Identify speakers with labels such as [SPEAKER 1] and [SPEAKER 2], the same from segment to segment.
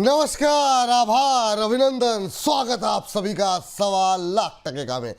[SPEAKER 1] नमस्कार, आभार, अभिनंदन, स्वागत है आप सभी का सवाल लाख टके में।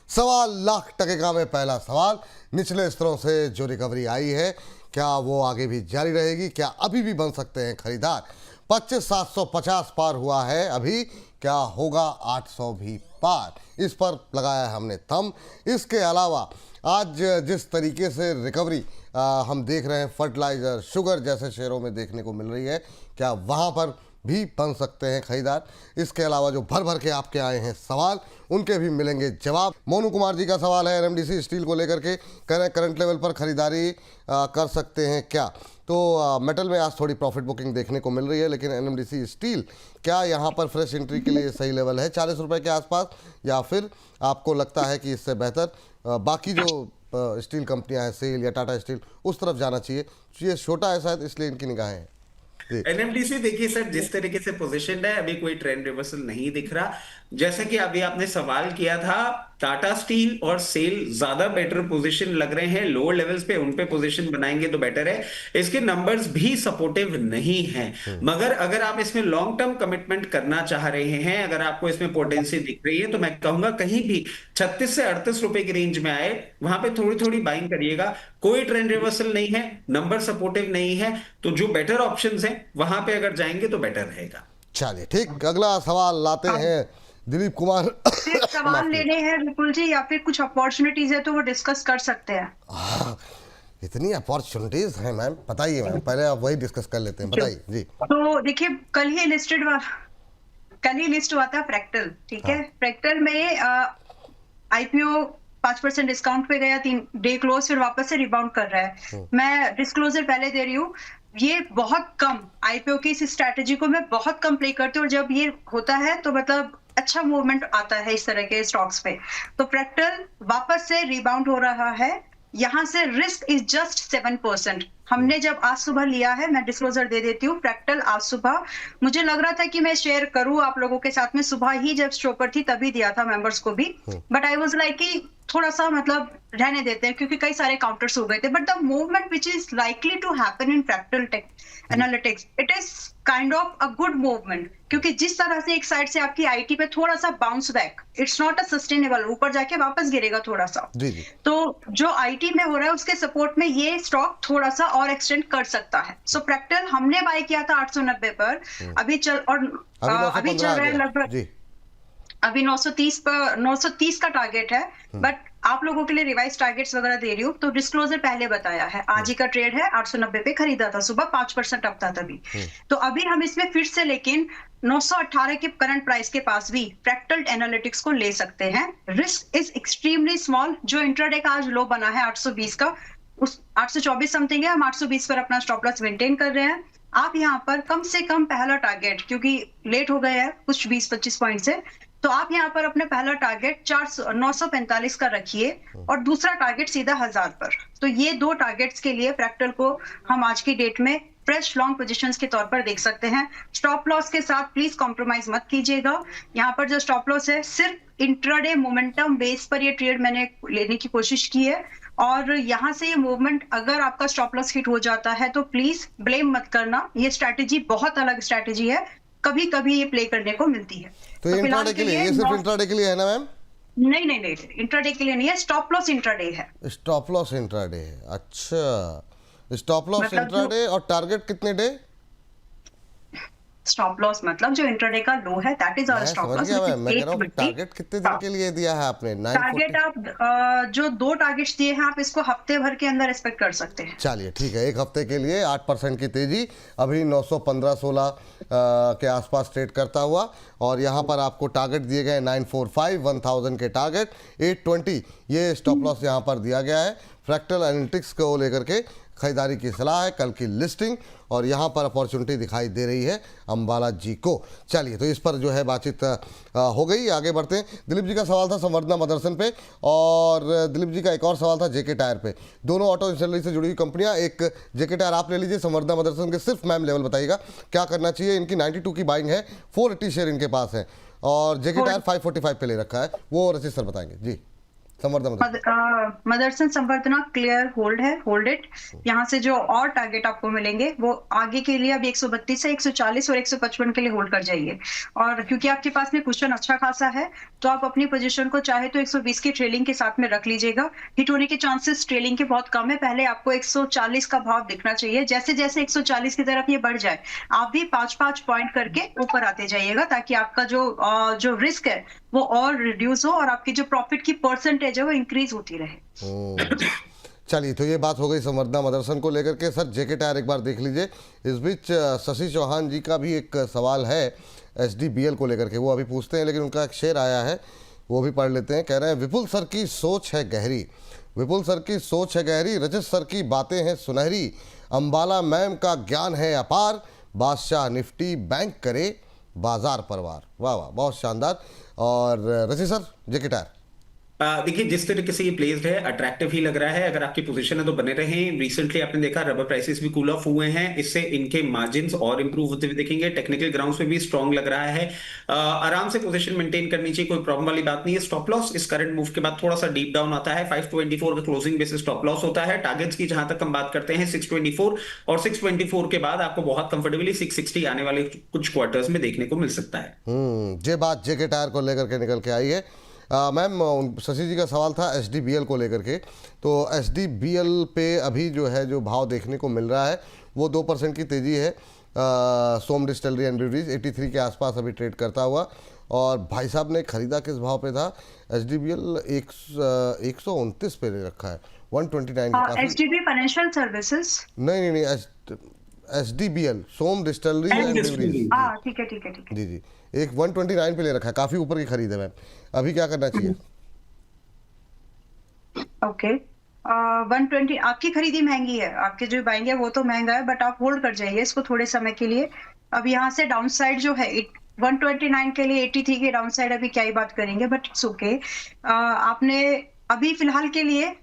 [SPEAKER 1] सवाल लाख टके में पहला सवाल, निचले स्तरों से जो रिकवरी आई है क्या वो आगे भी जारी रहेगी? क्या अभी भी बन सकते हैं खरीदार? 25,750 पार हुआ है अभी, क्या होगा 800 भी पार? इस पर लगाया है हमने थंब। इसके अलावा आज जिस तरीके से रिकवरी हम देख रहे हैं फर्टिलाइज़र, शुगर जैसे शेयरों में देखने को मिल रही है, क्या वहाँ पर भी बन सकते हैं खरीदार? इसके अलावा जो भर भर के आपके आए हैं सवाल, उनके भी मिलेंगे जवाब। मोनू कुमार जी का सवाल है एनएमडीसी स्टील को लेकर के, करंट लेवल पर खरीदारी कर सकते हैं क्या? तो मेटल में आज थोड़ी प्रॉफिट बुकिंग देखने को मिल रही है, लेकिन एनएमडीसी स्टील क्या यहाँ पर फ्रेश एंट्री के लिए सही लेवल है 40 रुपये के आसपास, या फिर आपको लगता है कि इससे बेहतर बाकी जो स्टील कंपनियां हैं, सेल या टाटा स्टील, उस तरफ जाना चाहिए? ये छोटा है शायद, इसलिए इनकी निगाहें हैं।
[SPEAKER 2] एनएमडीसी देखिए सर, जिस तरीके से पोजीशन है अभी कोई ट्रेंड रिवर्सल नहीं दिख रहा। जैसे कि अभी आपने सवाल किया था, टाटा स्टील और सेल ज्यादा बेटर पोजीशन लग रहे हैं लोअर लेवल्स पे, उन पे पोजीशन बनाएंगे तो बेटर है। इसके नंबर्स भी सपोर्टिव नहीं हैं, मगर अगर आप इसमें लॉन्ग टर्म कमिटमेंट करना चाह रहे हैं, अगर आपको इसमें पोटेंशियल दिख रही है, तो मैं कहूंगा कहीं भी 36 से 38 रुपए की रेंज में आए, वहां पे थोड़ी थोड़ी बाइंग करिएगा। कोई ट्रेंड रिवर्सल नहीं है, नंबर सपोर्टिव नहीं है, तो जो बेटर ऑप्शंस हैं वहां पे अगर जाएंगे तो बेटर रहेगा।
[SPEAKER 1] चलिए ठीक, अगला सवाल लाते हैं दिलीप कुमार।
[SPEAKER 3] सिर्फ सवाल लेने हैं विपुल जी, या फिर कुछ अपॉर्चुनिटीज है तो वो डिस्कस कर सकते हैं।
[SPEAKER 1] इतनी अपॉर्चुनिटीज हैं मैम, बताइए मैम, पहले आप वही डिस्कस कर लेते हैं, बताइए जी।
[SPEAKER 3] तो देखिए, कल ही लिस्ट हुआ था फ्रैक्टल, ठीक है। फ्रैक्टल में आईपीओ 5% डिस्काउंट पे गया, 3 डे क्लोज, फिर वापस से रिबाउंड कर रहा है। मैं डिस्क्लोजर पहले दे रही हूँ, ये बहुत कम आईपीओ की इस स्ट्रैटेजी को मैं बहुत कम प्ले करती हूँ, और जब ये होता है तो मतलब अच्छा मूवमेंट आता है इस तरह के स्टॉक्स पे। तो फ्रैक्टल वापस से रिबाउंड हो रहा है, यहाँ से रिस्क इज जस्ट 7%। हमने जब आज सुबह लिया है, मैं डिस्क्लोजर दे देती हूँ, फ्रैक्टल आज सुबह मुझे लग रहा था कि मैं शेयर करूँ आप लोगों के साथ में, सुबह ही जब स्टॉक पर थी तभी दिया था मेंबर्स को भी, बट आई वाज लाइक कि थोड़ा सा मतलब रहने देते हैं क्योंकि कई सारे काउंटर्स हो गए थे। But the movement which is likely to happen in fractal tech analytics, it is kind of a good movement, क्योंकि जिस तरह से एक साइड से आपकी आईटी पे थोड़ा सा bounce back, it's not a sustainable, ऊपर जाके वापस गिरेगा थोड़ा सा
[SPEAKER 1] जी जी।
[SPEAKER 3] तो जो आईटी में हो रहा है उसके सपोर्ट में ये स्टॉक थोड़ा सा और एक्सटेंड कर सकता है। सो फ्रैक्टल हमने बाय किया था 890 पर, अभी चल रहा है लगभग, अभी 930 का टारगेट है, बट आप लोगों के लिए रिवाइज टारगेट्स वगैरह दे रही हूँ। तो डिस्क्लोजर पहले बताया है, आज ही का ट्रेड है, 890 पे खरीदा था सुबह, 5% अप था तभी। तो अभी हम इसमें फिर से लेकिन 918 के करंट प्राइस के पास भी फ्रैक्टल एनालिटिक्स को ले सकते हैं। Risk is extremely small. जो इंट्राडे का आज लो बना है 820 का, उस 824 समथिंग है, हम 820 पर अपना स्टॉप लॉस मेंटेन कर रहे हैं। आप यहाँ पर कम से कम पहला टारगेट, क्योंकि लेट हो गया है कुछ 20-25 पॉइंट से, तो आप यहाँ पर अपने पहला टारगेट 945 का रखिए, और दूसरा टारगेट सीधा 1000 पर। तो ये 2 टारगेट्स के लिए फ्रैक्टल को हम आज की डेट में फ्रेश लॉन्ग पोजीशंस के तौर पर देख सकते हैं। स्टॉप लॉस के साथ प्लीज कॉम्प्रोमाइज मत कीजिएगा। यहाँ पर जो स्टॉप लॉस है, सिर्फ इंट्राडे मोमेंटम बेस पर ये ट्रेड मैंने लेने की कोशिश की है, और यहाँ से ये मूवमेंट अगर आपका स्टॉप लॉस हिट हो जाता है तो प्लीज ब्लेम मत करना। ये स्ट्रैटेजी बहुत अलग स्ट्रैटेजी है, कभी कभी ये प्ले करने को मिलती है।
[SPEAKER 1] तो इंट्राडे के लिए, ये सिर्फ इंट्राडे के लिए है ना मैम?
[SPEAKER 3] नहीं, इंट्राडे के लिए नहीं है, स्टॉप लॉस इंट्राडे है।
[SPEAKER 1] स्टॉप लॉस इंट्राडे है, अच्छा। स्टॉप लॉस इंट्राडे, और टारगेट कितने डे?
[SPEAKER 3] स्टॉप लॉस मतलब जो इंट्राडे का लो है, that is our stop loss.
[SPEAKER 1] मैं कह रहा हूं टारगेट कितने दिन के लिए दिया है आपने?
[SPEAKER 3] टारगेट आप जो 2 टारगेट्स दिए हैं, आप इसको हफ्ते भर के अंदर एक्सपेक्ट कर सकते हैं।
[SPEAKER 1] चलिए ठीक है, एक हफ्ते के लिए 8% की तेजी, अभी 915-16 के आसपास ट्रेड करता हुआ, और यहाँ पर आपको टारगेट दिए गए 945, 1000 के टारगेट, 820 ये स्टॉप लॉस यहाँ पर दिया गया है। फ्रैक्टल एनालिटिक्स को लेकर के खरीदारी की सलाह है, कल की लिस्टिंग, और यहाँ पर अपॉर्चुनिटी दिखाई दे रही है अंबाला जी को। चलिए, तो इस पर जो है बातचीत हो गई, आगे बढ़ते हैं। दिलीप जी का सवाल था संवर्धना मदरसन पे, और दिलीप जी का एक और सवाल था जेके टायर पे। दोनों ऑटो इंडस्ट्री से जुड़ी हुई कंपनियां, एक जेके टायर आप ले लीजिए, संवर्धना मदरसन के सिर्फ मैम लेवल बताइएगा क्या करना चाहिए। इनकी 92 की बाइंग है, 480 शेयर इनके पास है, और जेके टायर 545 पे ले रखा है, वो रचित सर बताएंगे जी।
[SPEAKER 3] मदरसन संवर्धना क्लियर होल्ड है, होल्ड इट। यहाँ से जो और टारगेट आपको मिलेंगे वो आगे के लिए अभी 132 से 140 और 155 के लिए होल्ड कर जाइए। और क्योंकि आपके पास में क्वेश्चन अच्छा खासा है तो आप अपनी पोजीशन को चाहे तो 120 की ट्रेलिंग के साथ में रख लीजिएगा। हिट होने के चांसेस ट्रेलिंग के बहुत कम है। पहले आपको 140 का भाव दिखना चाहिए। जैसे जैसे 140 की तरफ ये बढ़ जाए आप भी 5-5 पॉइंट करके ऊपर आते जाइएगा, ताकि आपका जो रिस्क है वो और रिड्यूस हो और आपकी जो प्रॉफिट की परसेंटेज है वो इंक्रीज होती रहे।
[SPEAKER 1] चलिए, तो ये बात हो गई संवर्धना मदरसन को लेकर के। सर जेके टायर एक बार देख लीजिए। इस बीच शशि चौहान जी का भी एक सवाल है SDBL को लेकर के, वो अभी पूछते हैं, लेकिन उनका एक शेर आया है वो भी पढ़ लेते हैं। कह रहे हैं, विपुल सर की सोच है गहरी, विपुल सर की सोच है गहरी, रजत सर की बातें हैं सुनहरी, अंबाला मैम का ज्ञान है अपार, बादशाह निफ्टी बैंक करे बाजार परवार। वाह वाह, बहुत शानदार। और रजत सर जेके टायर
[SPEAKER 2] देखिए जिस तरीके से ये प्लेस्ड है अट्रैक्टिव ही लग रहा है। अगर आपकी पोजीशन है तो बने रहें। रिसेंटली आपने देखा रबर प्राइसेस भी कूल ऑफ हुए हैं, इससे इनके मार्जिन्स और इंप्रूव होते हुए दिखेंगे। टेक्निकल ग्राउंड्स पे भी स्ट्रांग लग रहा है। आराम से पोजीशन मेंटेन करनी चाहिए, कोई प्रॉब्लम वाली बात नहीं है। स्टॉप लॉस इस करंट मूव के बाद थोड़ा सा डीप डाउन आता है। 524 का क्लोजिंग बेसिस स्टॉप लॉस होता है। टारगेट्स की जहां तक हम बात करते हैं 624 और 624 के बाद आपको बहुत कंफर्टेबली 660 आने वाले कुछ क्वार्टर्स में देखने को मिल सकता है।
[SPEAKER 1] ये बात जेके टायर को लेकर के निकल के आई है। मैम, शशि जी का सवाल था SDBL को लेकर के, तो SDBL पे अभी जो है जो भाव देखने को मिल रहा है वो 2% की तेज़ी है। सोम डिस्टिलरी एंड ब्रूअरीज 83 के आसपास अभी ट्रेड करता हुआ। और भाई साहब ने खरीदा किस भाव पे था? SDBL 129 पे ले रखा है, 129।
[SPEAKER 3] SDB फाइनेंशियल सर्विसेज
[SPEAKER 1] नहीं, SDBL Som distillery and breweries.
[SPEAKER 3] ठीक है
[SPEAKER 1] जी, एक 129 पे ले रखा है, काफ़ी ऊपर की खरीद है मैम। अभी क्या करना चाहिए?
[SPEAKER 3] ओके, 120 आपकी खरीदी महंगी है, आपके जो बाइंग है वो तो महंगा है, बट आप होल्ड कर जाइए इसको थोड़े समय के लिए। अब यहाँ से डाउन साइड जो है 129 के लिए 83 के डाउन साइड अभी क्या ही बात करेंगे, बट इट्स ओके। आपने अभी फिलहाल के लिए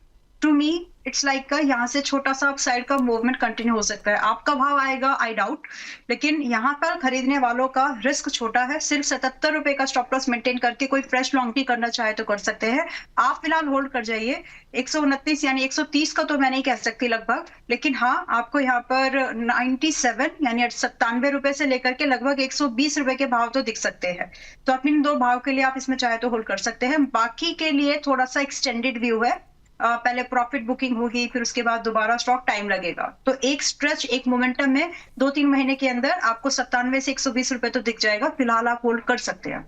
[SPEAKER 3] टू मी इट्स लाइक यहाँ से छोटा सा अपसाइड का मूवमेंट कंटिन्यू हो सकता है। आपका भाव आएगा आई डाउट, लेकिन यहाँ पर खरीदने वालों का रिस्क छोटा है। सिर्फ 77 रुपए का स्टॉप लॉस मेंटेन करके कोई फ्रेश लॉन्ग भी करना चाहे तो कर सकते हैं। आप फिलहाल होल्ड कर जाइए। 129 यानी 130 का तो मैं नहीं कह सकती लगभग, लेकिन हाँ आपको यहाँ पर 97 यानी 97 रुपए से लेकर के लगभग 120 रुपए के भाव तो दिख सकते हैं। तो अपने इन दो भाव के लिए आप इसमें चाहे तो होल्ड कर सकते हैं। बाकी के लिए थोड़ा सा एक्सटेंडेड व्यू है। पहले प्रॉफिट बुकिंग होगी, फिर उसके बाद दोबारा स्टॉक टाइम लगेगा। तो एक स्ट्रेच, एक मोमेंटम में 2-3 महीने के अंदर आपको 97 से 120 रुपए तो दिख जाएगा। फिलहाल आप होल्ड कर सकते हैं।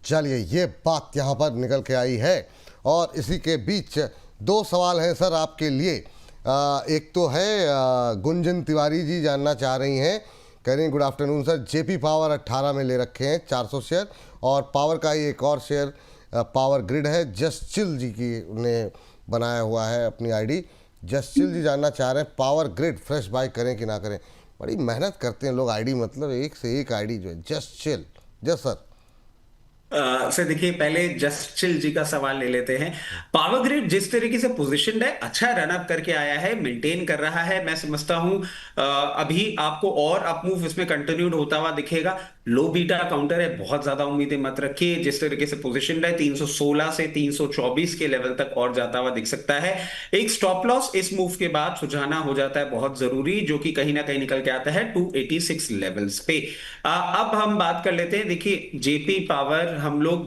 [SPEAKER 1] चलिए, ये बात यहाँ पर निकल के आई है। और इसी के बीच 2 सवाल हैं सर आपके लिए। एक तो है गुंजन तिवारी जी जानना चाह रही हैं, कह रही हैं good afternoon sir, JP power 18 में ले रखे हैं 400 शेयर, और पावर का ही एक और शेयर पावर ग्रिड है, जस्ट चिल जी की ने बनाया हुआ है अपनी आईडी। जस्ट चिल जी जानना चाह रहे हैं पावर ग्रिड फ्रेश बाय करें कि ना करें। बड़ी मेहनत करते हैं लोग आईडी, मतलब एक से एक आईडी जो है just chill. Just sir
[SPEAKER 2] sir देखिए, पहले जस्ट चिल जी का सवाल ले लेते हैं। पावर ग्रिड जिस तरीके से पोजीशनड है, अच्छा रन अप करके आया है, मेंटेन कर रहा है। मैं समझता हूं अभी आपको और अप मूव इसमें कंटिन्यूड होता हुआ दिखेगा। लो बीटा काउंटर है, बहुत ज्यादा उम्मीदें मत रखिए। जिस तरीके से पोजीशनड है 316 से 324 के लेवल तक और जाता हुआ दिख सकता है। एक स्टॉप लॉस इस मूव के बाद सुझाना हो जाता है बहुत जरूरी, जो कि कहीं ना कहीं निकल के आता है 286 लेवल्स पे। अब हम बात कर लेते हैं। देखिए जेपी पावर, हम लोग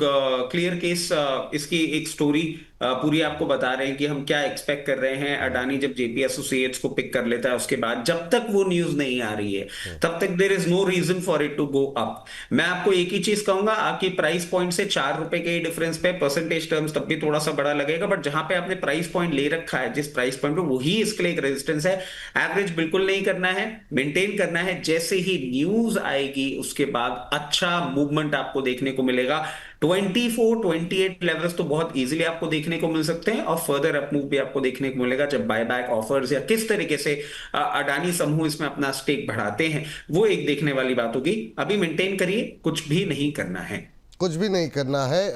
[SPEAKER 2] क्लियर केस इसकी एक स्टोरी पूरी आपको बता रहे हैं कि हम क्या एक्सपेक्ट कर रहे हैं। अडानी जब जेपी एसोसिएट्स को पिक कर लेता है उसके बाद जब तक वो न्यूज नहीं आ रही है तब तक there is no reason for it to go up. मैं आपको एक ही चीज कहूंगा, आपकी प्राइस पॉइंट से 4 रुपए के डिफरेंस पे परसेंटेज टर्म्स तब भी थोड़ा सा बड़ा लगेगा, बट जहां पे आपने प्राइस पॉइंट ले रखा है, जिस प्राइस पॉइंट पे, वही इसके लिए एक रेजिस्टेंस है। एवरेज बिल्कुल नहीं करना है, मेंटेन करना है। जैसे ही न्यूज आएगी उसके बाद अच्छा मूवमेंट आपको देखने को मिलेगा। 24-28 लेवल्स तो बहुत इजीली आपको देखने को मिल सकते हैं, और फर्दर अप मूव भी आपको देखने को मिलेगा जब बायबैक ऑफर्स या किस तरीके से अडानी समूह इसमें अपना स्टेक बढ़ाते हैं, वो एक देखने वाली बात होगी। अभी मेंटेन करिए, कुछ भी नहीं करना है,
[SPEAKER 1] कुछ भी नहीं करना है।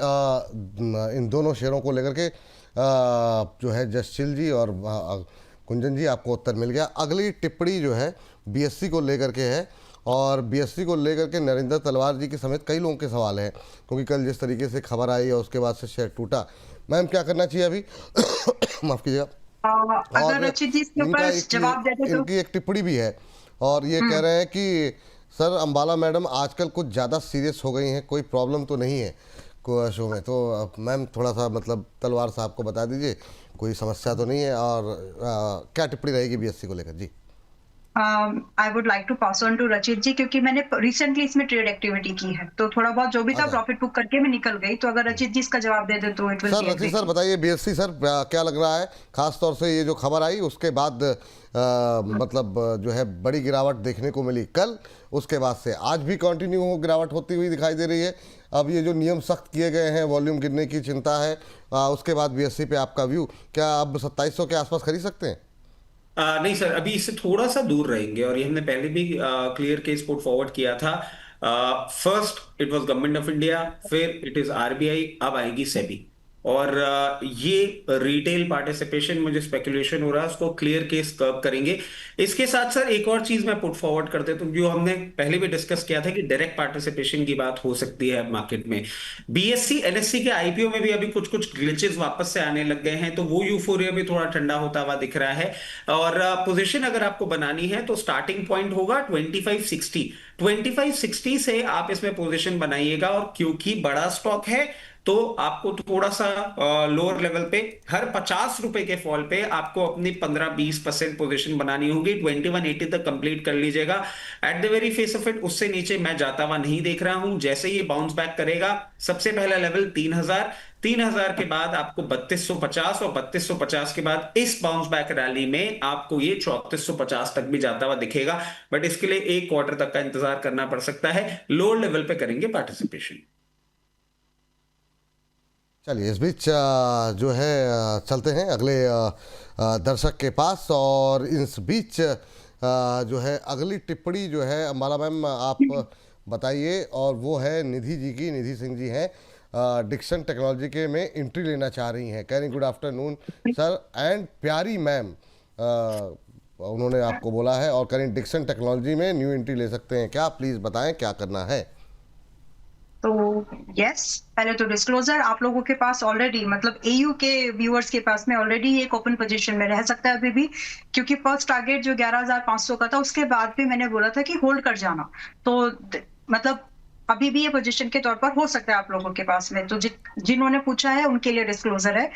[SPEAKER 1] इन दोनों शेयरों को लेकर के जो है जसचिल जी और कुंजन जी, आपको उत्तर मिल गया। अगली टिप्पणी जो है बीएससी को लेकर के है, और बीएससी को लेकर के नरेंद्र तलवार जी के समेत कई लोगों के सवाल हैं, क्योंकि कल जिस तरीके से खबर आई है उसके बाद से शेयर टूटा। मैम क्या करना चाहिए अभी? माफ कीजिएगा।
[SPEAKER 3] अगर
[SPEAKER 1] और
[SPEAKER 3] रचित जी इसके
[SPEAKER 1] इनका
[SPEAKER 3] ऊपर जवाब दे दे तो।
[SPEAKER 1] इनकी एक टिप्पणी भी है और ये कह रहे हैं कि सर अंबाला मैडम आजकल कुछ ज़्यादा सीरियस हो गई हैं, कोई प्रॉब्लम तो नहीं है शो में? तो मैम थोड़ा सा मतलब तलवार साहब को बता दीजिए, कोई समस्या तो नहीं है? और क्या टिप्पणी रहेगी बीएससी को लेकर? जी
[SPEAKER 3] I would like to pass on to Rachit ji, क्योंकि मैंने रिसेंटली इसमें ट्रेड एक्टिविटी की है, तो थोड़ा बहुत जो भी था प्रॉफिट बुक करके मैं निकल गई। तो अगर रचित जी इसका जवाब दे दे तो इट विल
[SPEAKER 1] सर रचित सर बताइए, बीएससी सर क्या लग रहा है, खास तौर से ये जो खबर आई उसके बाद मतलब जो है बड़ी गिरावट देखने को मिली कल, उसके बाद से आज भी कंटिन्यू गिरावट होती हुई दिखाई दे रही है। अब ये जो नियम सख्त किए गए हैं, वॉल्यूम गिरने की चिंता है, उसके बाद बीएससी पे आपका व्यू क्या? अब 2700 के आसपास खरीद सकते हैं?
[SPEAKER 2] नहीं सर, अभी इससे थोड़ा सा दूर रहेंगे और ये हमने पहले भी क्लियर केस पुट फॉरवर्ड किया था। First it was government of India, फिर इट इज आरबीआई, अब आएगी सेबी। और ये रिटेल पार्टिसिपेशन, मुझे स्पेकुलेशन हो रहा है, उसको क्लियर केस कर्व करेंगे। इसके साथ सर एक और चीज मैं पुट फॉरवर्ड कर देता हूं, जो हमने पहले भी डिस्कस किया था कि डायरेक्ट पार्टिसिपेशन की बात हो सकती है मार्केट में। बीएससी एनएससी के आईपीओ में भी अभी कुछ कुछ ग्लिचेस वापस से आने लग गए हैं, तो वो यूफोरिया भी थोड़ा ठंडा होता हुआ दिख रहा है। और पोजीशन अगर आपको बनानी है तो स्टार्टिंग पॉइंट होगा 2560। 2560 से आप इसमें पोजीशन बनाइएगा, और क्योंकि बड़ा स्टॉक है तो आपको थोड़ा सा लोअर लेवल पे हर 50 रुपए के फॉल पे आपको अपनी 15-20% पोजीशन बनानी होगी। 2180 तक कंप्लीट कर लीजिएगा। At the very face of it उससे नीचे मैं जाता हुआ नहीं देख रहा हूं। जैसे ये बाउंस बैक करेगा, सबसे पहला लेवल 3000, 3000 के बाद आपको 3250, और 3250 के बाद इस बाउंस बैक रैली में आपको ये 3450 तक भी जाता हुआ दिखेगा। बट इसके लिए एक क्वार्टर तक का इंतजार करना पड़ सकता है। लोअर लेवल पे करेंगे पार्टिसिपेशन।
[SPEAKER 1] चलिए इस बीच जो है चलते हैं अगले दर्शक के पास, और इस बीच जो है अगली टिप्पणी जो है अंबाला मैम आप बताइए, और वो है निधि जी की। निधि सिंह जी हैं, डिक्सन टेक्नोलॉजी के में एंट्री लेना चाह रही हैं। कह रही गुड आफ्टरनून सर एंड प्यारी मैम, उन्होंने आपको बोला है, और कह रही डिक्सन टेक्नोलॉजी में न्यू एंट्री ले सकते हैं क्या? प्लीज़ बताएं क्या करना है।
[SPEAKER 3] तो यस, पहले तो डिस्क्लोजर, आप लोगों के पास ऑलरेडी, मतलब एयू के व्यूअर्स के पास में ऑलरेडी एक ओपन पोजीशन में रह सकता है अभी भी, क्योंकि फर्स्ट टारगेट जो 11,500 का था उसके बाद भी मैंने बोला था कि होल्ड कर जाना। तो मतलब अभी भी ये पोजीशन के तौर पर हो सकता है आप लोगों के पास में। तो जिन्होंने पूछा है उनके लिए डिस्क्लोजर है।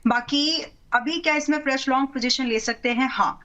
[SPEAKER 3] बाकी अभी क्या इसमें फ्रेश लॉन्ग पोजीशन ले सकते हैं? हाँ।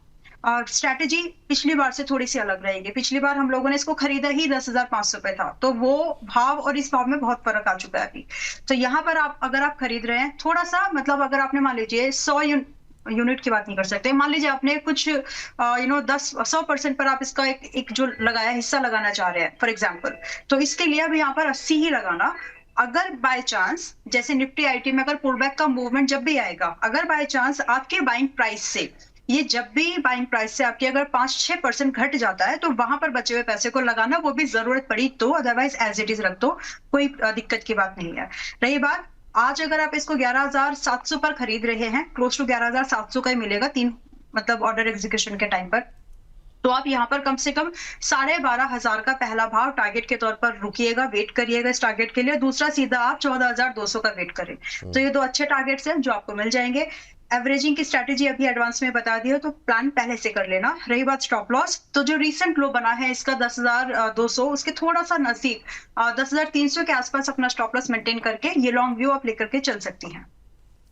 [SPEAKER 3] और स्ट्रैटेजी पिछली बार से थोड़ी सी अलग रहेगी। पिछली बार हम लोगों ने इसको खरीदा ही 10,500 पे था, तो वो भाव और इस भाव में बहुत फर्क आ चुका है अभी। तो यहाँ पर आप अगर आप खरीद रहे हैं थोड़ा सा, मतलब अगर आपने मान लीजिए 100 यूनिट की बात नहीं कर सकते, मान लीजिए आपने कुछ 100% पर आप इसका एक जो लगाया हिस्सा लगाना चाह रहे हैं फॉर एग्जाम्पल, तो इसके लिए अब यहाँ पर 80 ही लगाना। अगर बाय चांस जैसे निफ्टी आईटी में अगर पुल बैक का मूवमेंट जब भी आएगा, अगर बाय चांस आपके बाइंग प्राइस से, ये जब भी बाइंग प्राइस से आपकी अगर 5-6% घट जाता है, तो वहां पर बचे हुए पैसे को लगाना, वो भी जरूरत पड़ी तो, अदरवाइज एज इट इज रख दो, कोई दिक्कत की बात नहीं है। रही बात आज अगर आप इसको 11,700 पर खरीद रहे हैं, क्लोज टू 11,700 का ही मिलेगा मतलब ऑर्डर एग्जीक्यूशन के टाइम पर, तो आप यहाँ पर कम से कम 12,500 का पहला भाव टारगेट के तौर पर रुकिएगा, वेट करिएगा इस टारगेट के लिए। दूसरा सीधा आप 14,200 का वेट करें। तो ये दो अच्छे टारगेट्स हैं जो आपको मिल जाएंगे। एवरेजिंग की स्ट्रैटेजी अभी एडवांस में बता दी है, तो प्लान पहले से कर लेना। रही बात स्टॉप लॉस, तो जो रीसेंट लो बना है इसका 10,200, उसके थोड़ा सा नजदीक 10,300 के आसपास अपना स्टॉप लॉस मेंटेन करके ये लॉन्ग व्यू आप लेकर के चल सकती हैं।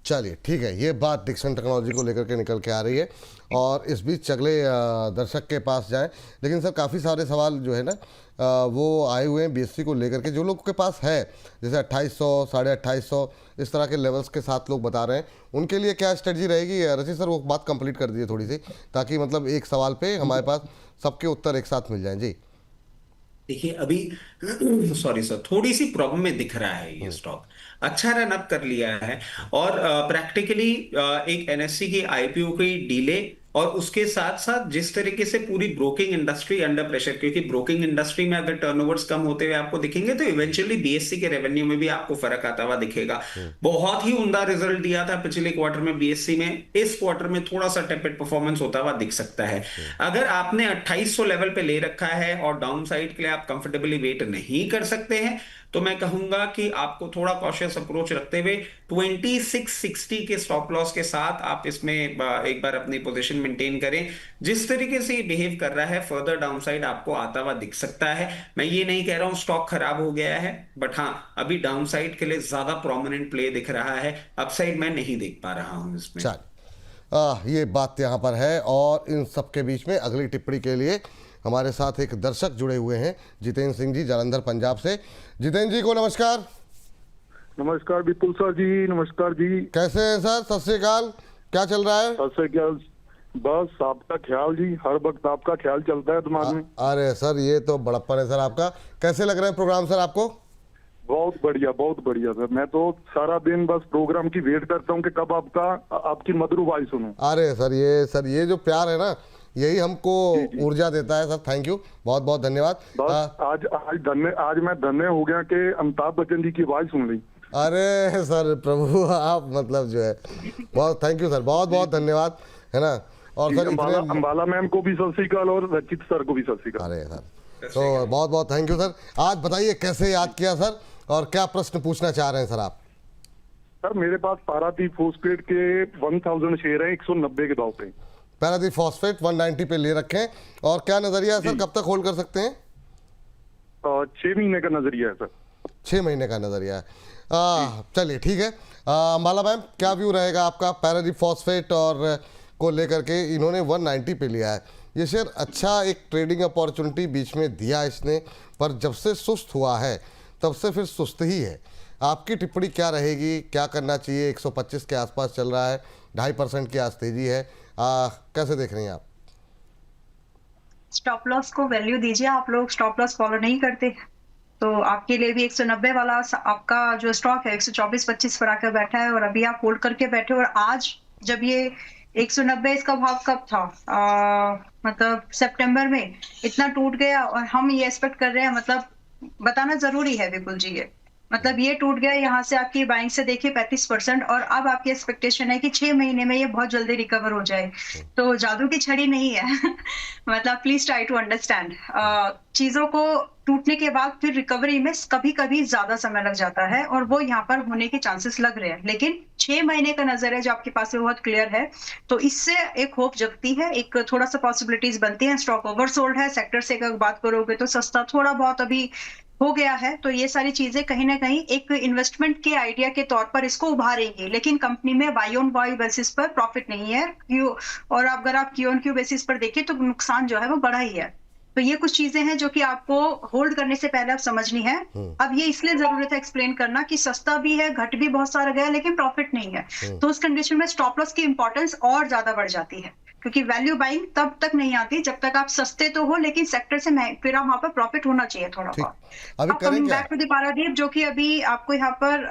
[SPEAKER 1] चलिए ठीक है, ये बात डिक्सन टेक्नोलॉजी को लेकर के निकल के आ रही है, और इस बीच अगले दर्शक के पास जाएं। लेकिन सर काफ़ी सारे सवाल जो है ना वो आए हुए हैं बीएससी को लेकर के, जो लोगों के पास है, जैसे 2800, 2850 इस तरह के लेवल्स के साथ लोग बता रहे हैं, उनके लिए क्या स्ट्रेटजी रहेगी? रचित सर वो बात कंप्लीट कर दीजिए थोड़ी सी, ताकि मतलब एक सवाल पे हमारे पास सबके उत्तर एक साथ मिल जाएं। जी
[SPEAKER 2] देखिए अभी सॉरी सर, थोड़ी सी प्रॉब्लम में दिख रहा है ये स्टॉक। अच्छा रन अप कर लिया है, और प्रैक्टिकली एक एनएससी की आईपीओ की डीले, और उसके साथ साथ जिस तरीके से पूरी ब्रोकिंग इंडस्ट्री अंडर प्रेशर, क्योंकि ब्रोकिंग इंडस्ट्री में अगर टर्नओवर्स कम होते हुए आपको दिखेंगे तो इवेंचुअली बीएससी के रेवेन्यू में भी आपको फर्क आता हुआ दिखेगा। बहुत ही उम्दा रिजल्ट दिया था पिछले क्वार्टर में बीएससी में, इस क्वार्टर में थोड़ा सा टेपेड परफॉर्मेंस होता हुआ दिख सकता है। अगर आपने 2800 लेवल पे ले रखा है और डाउन साइड के लिए आप कंफर्टेबली वेट नहीं कर सकते हैं, तो मैं कहूंगा कि आपको थोड़ा कॉशियस अप्रोच रखते हुए 2660 के स्टॉप लॉस के साथ आप इसमें एक बार अपनी पोजीशन मेंटेन करें। जिस तरीके से ये बिहेव कर रहा है, फर्दर डाउनसाइड आपको आता हुआ दिख सकता है। मैं ये नहीं कह रहा हूं स्टॉक खराब हो गया है, बट हाँ, अभी डाउनसाइड के लिए ज्यादा प्रोमिनेंट प्ले दिख रहा है, अपसाइड मैं नहीं देख पा रहा हूं इसमें।
[SPEAKER 1] ये बात यहाँ पर है। और इन सब के बीच में अगली टिप्पणी के लिए हमारे साथ एक दर्शक जुड़े हुए हैं, जितेंद्र सिंह जी, जालंधर पंजाब से। जितेंद्र जी को नमस्कार।
[SPEAKER 4] नमस्कार विपुल सर जी, नमस्कार जी।
[SPEAKER 1] कैसे हैं सर? सत श्री अकाल। क्या चल रहा है?
[SPEAKER 4] सत श्री अकाल। बस आपका ख्याल जी, हर वक्त आपका ख्याल चलता है दिमाग में।
[SPEAKER 1] अरे सर, ये तो बड़प्पन है सर आपका। कैसे लग रहा है प्रोग्राम सर आपको?
[SPEAKER 4] बहुत बढ़िया सर। मैं तो सारा दिन बस प्रोग्राम की वेट करता हूँ कि कब आपकी मधुर आवाज सुनूं।
[SPEAKER 1] अरे सर ये जो प्यार है ना, यही हमको ऊर्जा देता है सर। थैंक यू, बहुत बहुत धन्यवाद।
[SPEAKER 4] बस आज मैं धन्य हो गया कि अमिताभ बच्चन जी की आवाज सुन ली।
[SPEAKER 1] अरे सर प्रभु, आप मतलब जो है, बहुत थैंक यू सर, बहुत बहुत धन्यवाद, है ना। और सर
[SPEAKER 4] अंबाला मैम को भी सत श्री अकाल और रचित सर को भी सत श्री अकाल।
[SPEAKER 1] अरे सर, तो बहुत बहुत थैंक यू सर। आज बताइए कैसे याद किया सर, और क्या प्रश्न पूछना चाह रहे हैं सर आप?
[SPEAKER 4] सर मेरे पास पारादीप फॉस्फेट के 1000 शेयर है 190 के भाव पे।
[SPEAKER 1] पारादीप फॉस्फेट 190 पे ले रखे हैं, और क्या नजरिया है सर, कब तक होल्ड कर सकते हैं?
[SPEAKER 4] 6 महीने का नजरिया है सर।
[SPEAKER 1] 6 महीने का नजरिया है। चलिए ठीक है। अंबाला मैम, क्या व्यू रहेगा आपका पारादीप फॉस्फेट और को लेकर के? इन्होंने 190 पे लिया है ये शेयर। अच्छा, एक ट्रेडिंग अपॉर्चुनिटी बीच में दिया इसने, पर जब से सुस्त हुआ है तब से फिर सुस्त ही है। आपकी टिप्पणी क्या रहेगी? क्या करना चाहिए? 125 के आसपास चल रहा है, 2.5% की आज तेजी है। कैसे देख रही हैं आप?
[SPEAKER 3] स्टॉप लॉस को वैल्यू दीजिए। आप लोग स्टॉप लॉस फॉलो नहीं करते, तो आपके लिए भी 190 वाला आपका जो स्टॉक है 124-25 पर आकर बैठा है, और अभी आप होल्ड करके बैठे। और आज जब ये 190, इसका भाव कब था, मतलब सितंबर में इतना टूट गया, और हम ये एक्सपेक्ट कर रहे हैं, मतलब बताना जरूरी है विपुल जी, ये मतलब ये टूट गया यहाँ से आपकी बाइंग से देखिए 35%, और अब आपकी एक्सपेक्टेशन है कि 6 महीने में ये बहुत जल्दी रिकवर हो जाए। तो जादू की छड़ी नहीं है मतलब प्लीज ट्राई टू अंडरस्टैंड, चीजों को टूटने के बाद फिर रिकवरी में कभी कभी ज्यादा समय लग जाता है, और वो यहाँ पर होने के चांसेस लग रहे हैं। लेकिन 6 महीने का नजर है जो आपके पास है, बहुत क्लियर है, तो इससे एक होप जगती है, एक थोड़ा सा पॉसिबिलिटीज बनती है। स्टॉक ओवरसोल्ड है, सेक्टर से अगर बात करोगे तो सस्ता थोड़ा बहुत अभी हो गया है, तो ये सारी चीजें कहीं ना कहीं एक इन्वेस्टमेंट के आइडिया के तौर पर इसको उभारेंगे। लेकिन कंपनी में वाई ऑन वाई बेसिस पर प्रॉफिट नहीं है, क्यों, और अगर आप क्यू ऑन क्यू बेसिस पर देखें तो नुकसान जो है वो बड़ा ही है। तो ये कुछ चीजें हैं जो कि आपको होल्ड करने से पहले आप समझनी है। अब ये इसलिए जरूरत है एक्सप्लेन करना कि सस्ता भी है, घट भी बहुत सारा गया, लेकिन प्रॉफिट नहीं है। तो उस कंडीशन में स्टॉप लॉस की इंपॉर्टेंस और ज्यादा बढ़ जाती है, क्योंकि वैल्यू बाइंग तब तक नहीं आती जब तक आप सस्ते तो हो, लेकिन सेक्टर से फिर वहां पर प्रॉफिट होना चाहिए थोड़ा बहुत। अब coming back to the Paradeep, जो कि अभी आपको यहाँ पर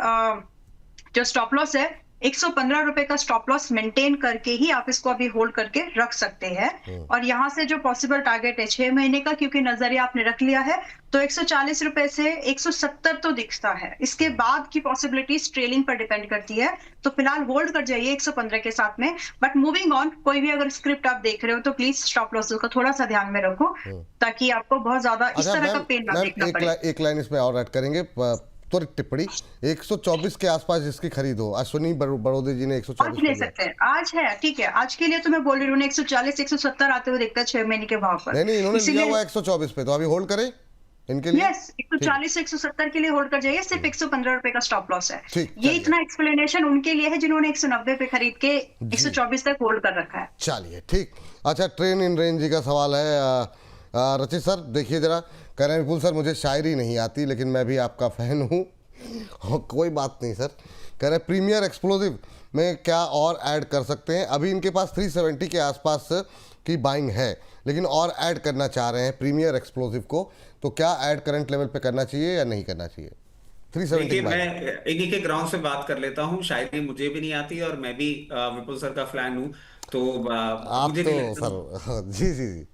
[SPEAKER 3] जो स्टॉप लॉस है 115 रुपए का स्टॉप लॉस मेंटेन करके ही आप इसको अभी होल्ड करके रख सकते हैं। और यहाँ से जो पॉसिबल टारगेट है 6 महीने का, क्योंकि नजरिया आपने रख लिया है, तो 140 रुपए से 170 तो दिखता है। इसके बाद की पॉसिबिलिटीज ट्रेलिंग पर डिपेंड करती है, तो फिलहाल होल्ड कर जाइए 115 के साथ में। बट मूविंग ऑन, कोई भी अगर स्क्रिप्ट आप देख रहे हो तो प्लीज स्टॉप लॉस का थोड़ा सा ध्यान में रखो, ताकि आपको बहुत ज्यादा इस तरह का पेन ना देखना पड़े।
[SPEAKER 1] एक लाइन इसमें और ऐड करेंगे, त्वरित टिप्पणी। 124 के आसपास जिसकी खरीद हो, अश्विनी बड़ोदे जी ने 124
[SPEAKER 3] आज ले सकते हैं, आज है, ठीक है, आज के लिए तो मैं बोल रही हूँ 140-170 आते हुए देखता है 6 महीने के भाव पर।
[SPEAKER 1] नहीं, इन्होंने लिया हुआ 124 पे, तो अभी होल्ड करें इनके लिए।
[SPEAKER 3] यस, 140-170 के लिए होल्ड कर जाइए, सिर्फ 115 रुपए का स्टॉप लॉस है। ये इतना एक्सप्लेनेशन उनके लिए है जिन्होंने 190 पे खरीद के 124 तक होल्ड कर रखा है।
[SPEAKER 1] चलिए ठीक। अच्छा, ट्रेन इन रेंज जी का सवाल है। रचित सर देखिए जरा, कह रहे हैं विपुल सर मुझे शायरी नहीं आती, लेकिन मैं भी आपका फैन हूँ। कोई बात नहीं सर। कह रहे प्रीमियर एक्सप्लोसिव में क्या और ऐड कर सकते हैं? अभी इनके पास 370 के आसपास की बाइंग है, लेकिन और ऐड करना चाह रहे हैं प्रीमियर एक्सप्लोसिव को, तो क्या ऐड करंट लेवल पे करना चाहिए या नहीं करना चाहिए? 370
[SPEAKER 2] मैं एक एक ग्राउंड से बात कर लेता हूँ। शायरी मुझे भी नहीं आती, और मैं भी विपुल सर का फैन हूँ, तो
[SPEAKER 1] आप
[SPEAKER 2] मुझे
[SPEAKER 1] तो सर जी जी जी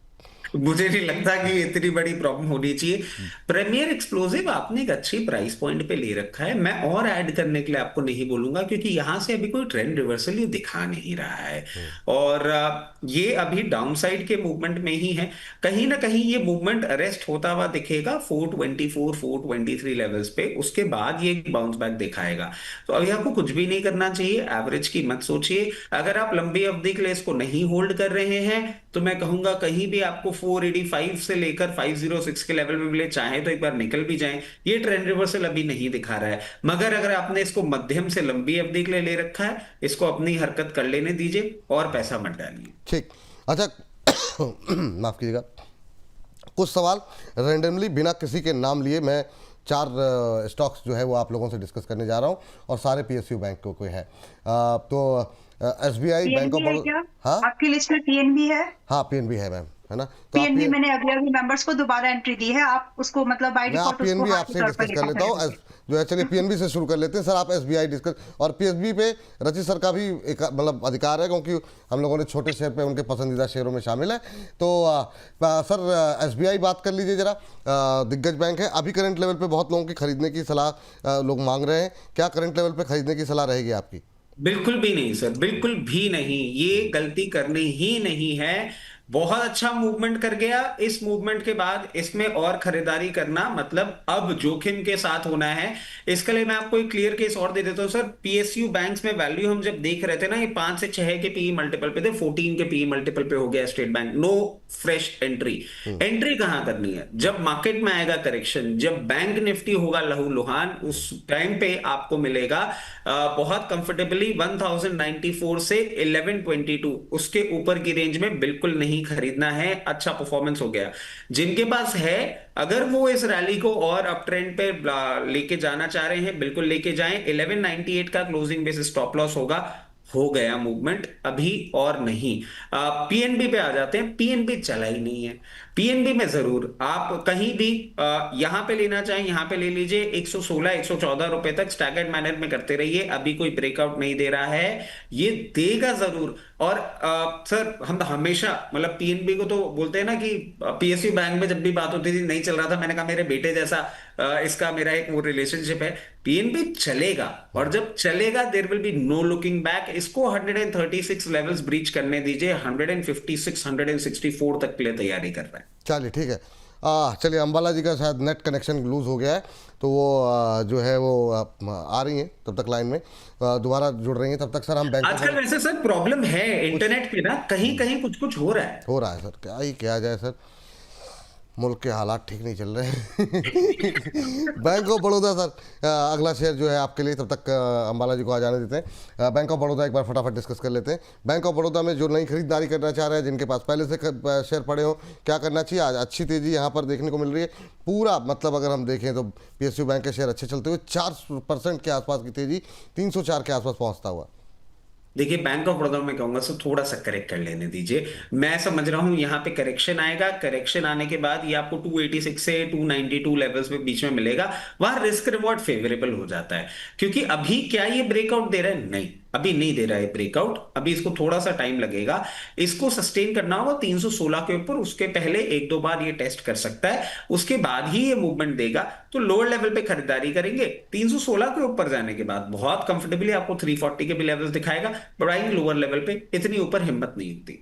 [SPEAKER 2] मुझे नहीं लगता कि इतनी बड़ी प्रॉब्लम होनी चाहिए। प्रीमियर एक्सप्लोसिव आपने एक अच्छी प्राइस पॉइंट पे ले रखा है, मैं और ऐड करने के लिए आपको नहीं बोलूंगा, क्योंकि यहां से अभी कोई ट्रेंड रिवर्सल ये दिखा नहीं रहा है, और ये अभी डाउनसाइड के मूवमेंट में ही है। कहीं ना कहीं ये मूवमेंट अरेस्ट होता हुआ दिखेगा 424 423 लेवल्स पे, उसके बाद ये बाउंस बैक दिखाएगा। तो अभी आपको कुछ भी नहीं करना चाहिए, एवरेज की मत सोचिए। अगर आप लंबी अवधि के लिए इसको नहीं होल्ड कर रहे हैं तो मैं कहूंगा कहीं भी आपको 485 से लेकर 506 के लेवल में मिले, चाहे तो एक बार निकल भी जाएं। ये ट्रेंड रिवर्सल अभी नहीं दिखा रहा है, मगर अगर आपने इसको मध्यम से लंबी अवधि के लिए ले रखा है, इसको अपनी हरकत कर लेने दीजिए और पैसा मत डालिए।
[SPEAKER 1] ठीक, अच्छा माफ कीजिएगा, कुछ सवाल रैंडमली बिना किसी के नाम लिए मैं 4 स्टॉक्स जो है वो आप लोगों से डिस्कस करने जा रहा हूँ, और सारे PSU बैंक को है। तो SBI, बैंक ऑफ बड़ौदा, हाँ
[SPEAKER 3] आपकी लिस्ट में PNB है?
[SPEAKER 1] हाँ PNB है मैम, है ना? तो
[SPEAKER 3] PNB मैंने अभी मेंबर्स को दोबारा एंट्री दी है, आप उसको मतलब बाय डिफॉल्ट उसको
[SPEAKER 1] PNB आपसे डिस्कस कर लेता हूँ जो है। चलिए PNB से शुरू कर लेते हैं सर, आप SBI डिस्कस, और PSB पे रचित सर का भी एक मतलब अधिकार है, क्योंकि हम लोगों ने छोटे शेयर पे उनके पसंदीदा शेयरों में शामिल है। तो सर SBI बात कर लीजिए जरा, दिग्गज बैंक है, अभी करंट लेवल पे बहुत लोगों की खरीदने की सलाह लोग मांग रहे हैं, क्या करंट लेवल पे खरीदने की सलाह रहेगी आपकी?
[SPEAKER 2] बिल्कुल भी नहीं सर, बिल्कुल भी नहीं, ये गलती करनी ही नहीं है। बहुत अच्छा मूवमेंट कर गया, इस मूवमेंट के बाद इसमें और खरीदारी करना मतलब अब जोखिम के साथ होना है। इसके लिए मैं आपको एक क्लियर केस और दे देता हूं सर। PSU बैंक्स में वैल्यू हम जब देख रहे थे ना, ये 5 से 6 के पीई मल्टीपल पे थे, 14 के पीई मल्टीपल पे हो गया State Bank. No fresh entry. Entry कहां करनी है? जब मार्केट में आएगा करेक्शन, जब बैंक निफ्टी होगा लहूलुहान, उस टाइम पे आपको मिलेगा बहुत कंफर्टेबली 1094 से 1122, उसके ऊपर की रेंज में बिल्कुल नहीं खरीदना है। अच्छा परफॉर्मेंस हो गया जिनके पास है, अगर वो इस रैली को और अप ट्रेंड पे लेके जाना चाह रहे हैं, बिल्कुल लेके जाएं। 1198 का क्लोजिंग बेसिस स्टॉप लॉस होगा। हो गया मूवमेंट, अभी और नहीं। PNB पे आ जाते हैं। PNB चला ही नहीं है। PNB में जरूर आप कहीं भी यहां पे लेना चाहें, यहां पे ले लीजिए। 116 114 रुपए तक स्टैगर्ड मैनर में करते रहिए, अभी कोई ब्रेकआउट नहीं दे रहा है, ये देगा जरूर। और सर हम हमेशा मतलब PNB को तो बोलते हैं ना कि PSU बैंक में जब भी बात होती थी नहीं चल रहा था, मैंने कहा मेरे बेटे जैसा इसका मेरा एक वो रिलेशनशिप है। PNB चलेगा, और जब चलेगा there will be no looking back. इसको 136 लेवल्स ब्रीच करने दीजिए, 156 164 तक के लिए तैयारी कर रहा है।
[SPEAKER 1] चलिए ठीक है। चलिए अंबाला जी का शायद नेट कनेक्शन लूज़ हो गया है, तो वो जो है वो आ रही हैं, तब तक लाइन में दोबारा जुड़ रही हैं, तब तक सर हम बैंक
[SPEAKER 2] आजकल वैसे सर प्रॉब्लम है इंटरनेट पे ना, कहीं कहीं कुछ कुछ हो रहा है
[SPEAKER 1] सर, क्या ही किया जाए सर, मुल्क के हालात ठीक नहीं चल रहे हैं। बैंक ऑफ बड़ौदा सर, अगला शेयर जो है आपके लिए, तब तक अंबाला जी को आ जाने देते हैं। बैंक ऑफ बड़ौदा एक बार फटाफट डिस्कस कर लेते हैं। बैंक ऑफ बड़ौदा में जो नई खरीदारी करना चाह रहे हैं, जिनके पास पहले से शेयर पड़े हो, क्या करना चाहिए? आज अच्छी तेज़ी यहाँ पर देखने को मिल रही है। पूरा मतलब अगर हम देखें तो PSU बैंक के शेयर अच्छे चलते हुए 4% के आसपास की तेज़ी, 304 के आसपास पहुँचता हुआ।
[SPEAKER 2] देखिए बैंक ऑफ बड़ौदा में कहूंगा सर थोड़ा सा करेक्ट कर लेने दीजिए। मैं समझ रहा हूं यहाँ पे करेक्शन आएगा, करेक्शन आने के बाद ये आपको 286 से 292 लेवल्स में बीच में मिलेगा, वहां रिस्क रिवॉर्ड फेवरेबल हो जाता है। क्योंकि अभी क्या ये ब्रेकआउट दे रहा है? नहीं, अभी नहीं दे रहा है ब्रेकआउट, अभी इसको थोड़ा सा टाइम लगेगा। इसको सस्टेन करना होगा 316 के ऊपर, उसके पहले 1-2 बार ये टेस्ट कर सकता है, उसके बाद ही ये मूवमेंट देगा। तो लोअर लेवल पे खरीदारी करेंगे, 316 के ऊपर जाने के बाद बहुत कंफर्टेबली आपको 340 के भी लेवल्स दिखाएगा, बट लोअर लेवल पे इतनी ऊपर हिम्मत नहीं होती।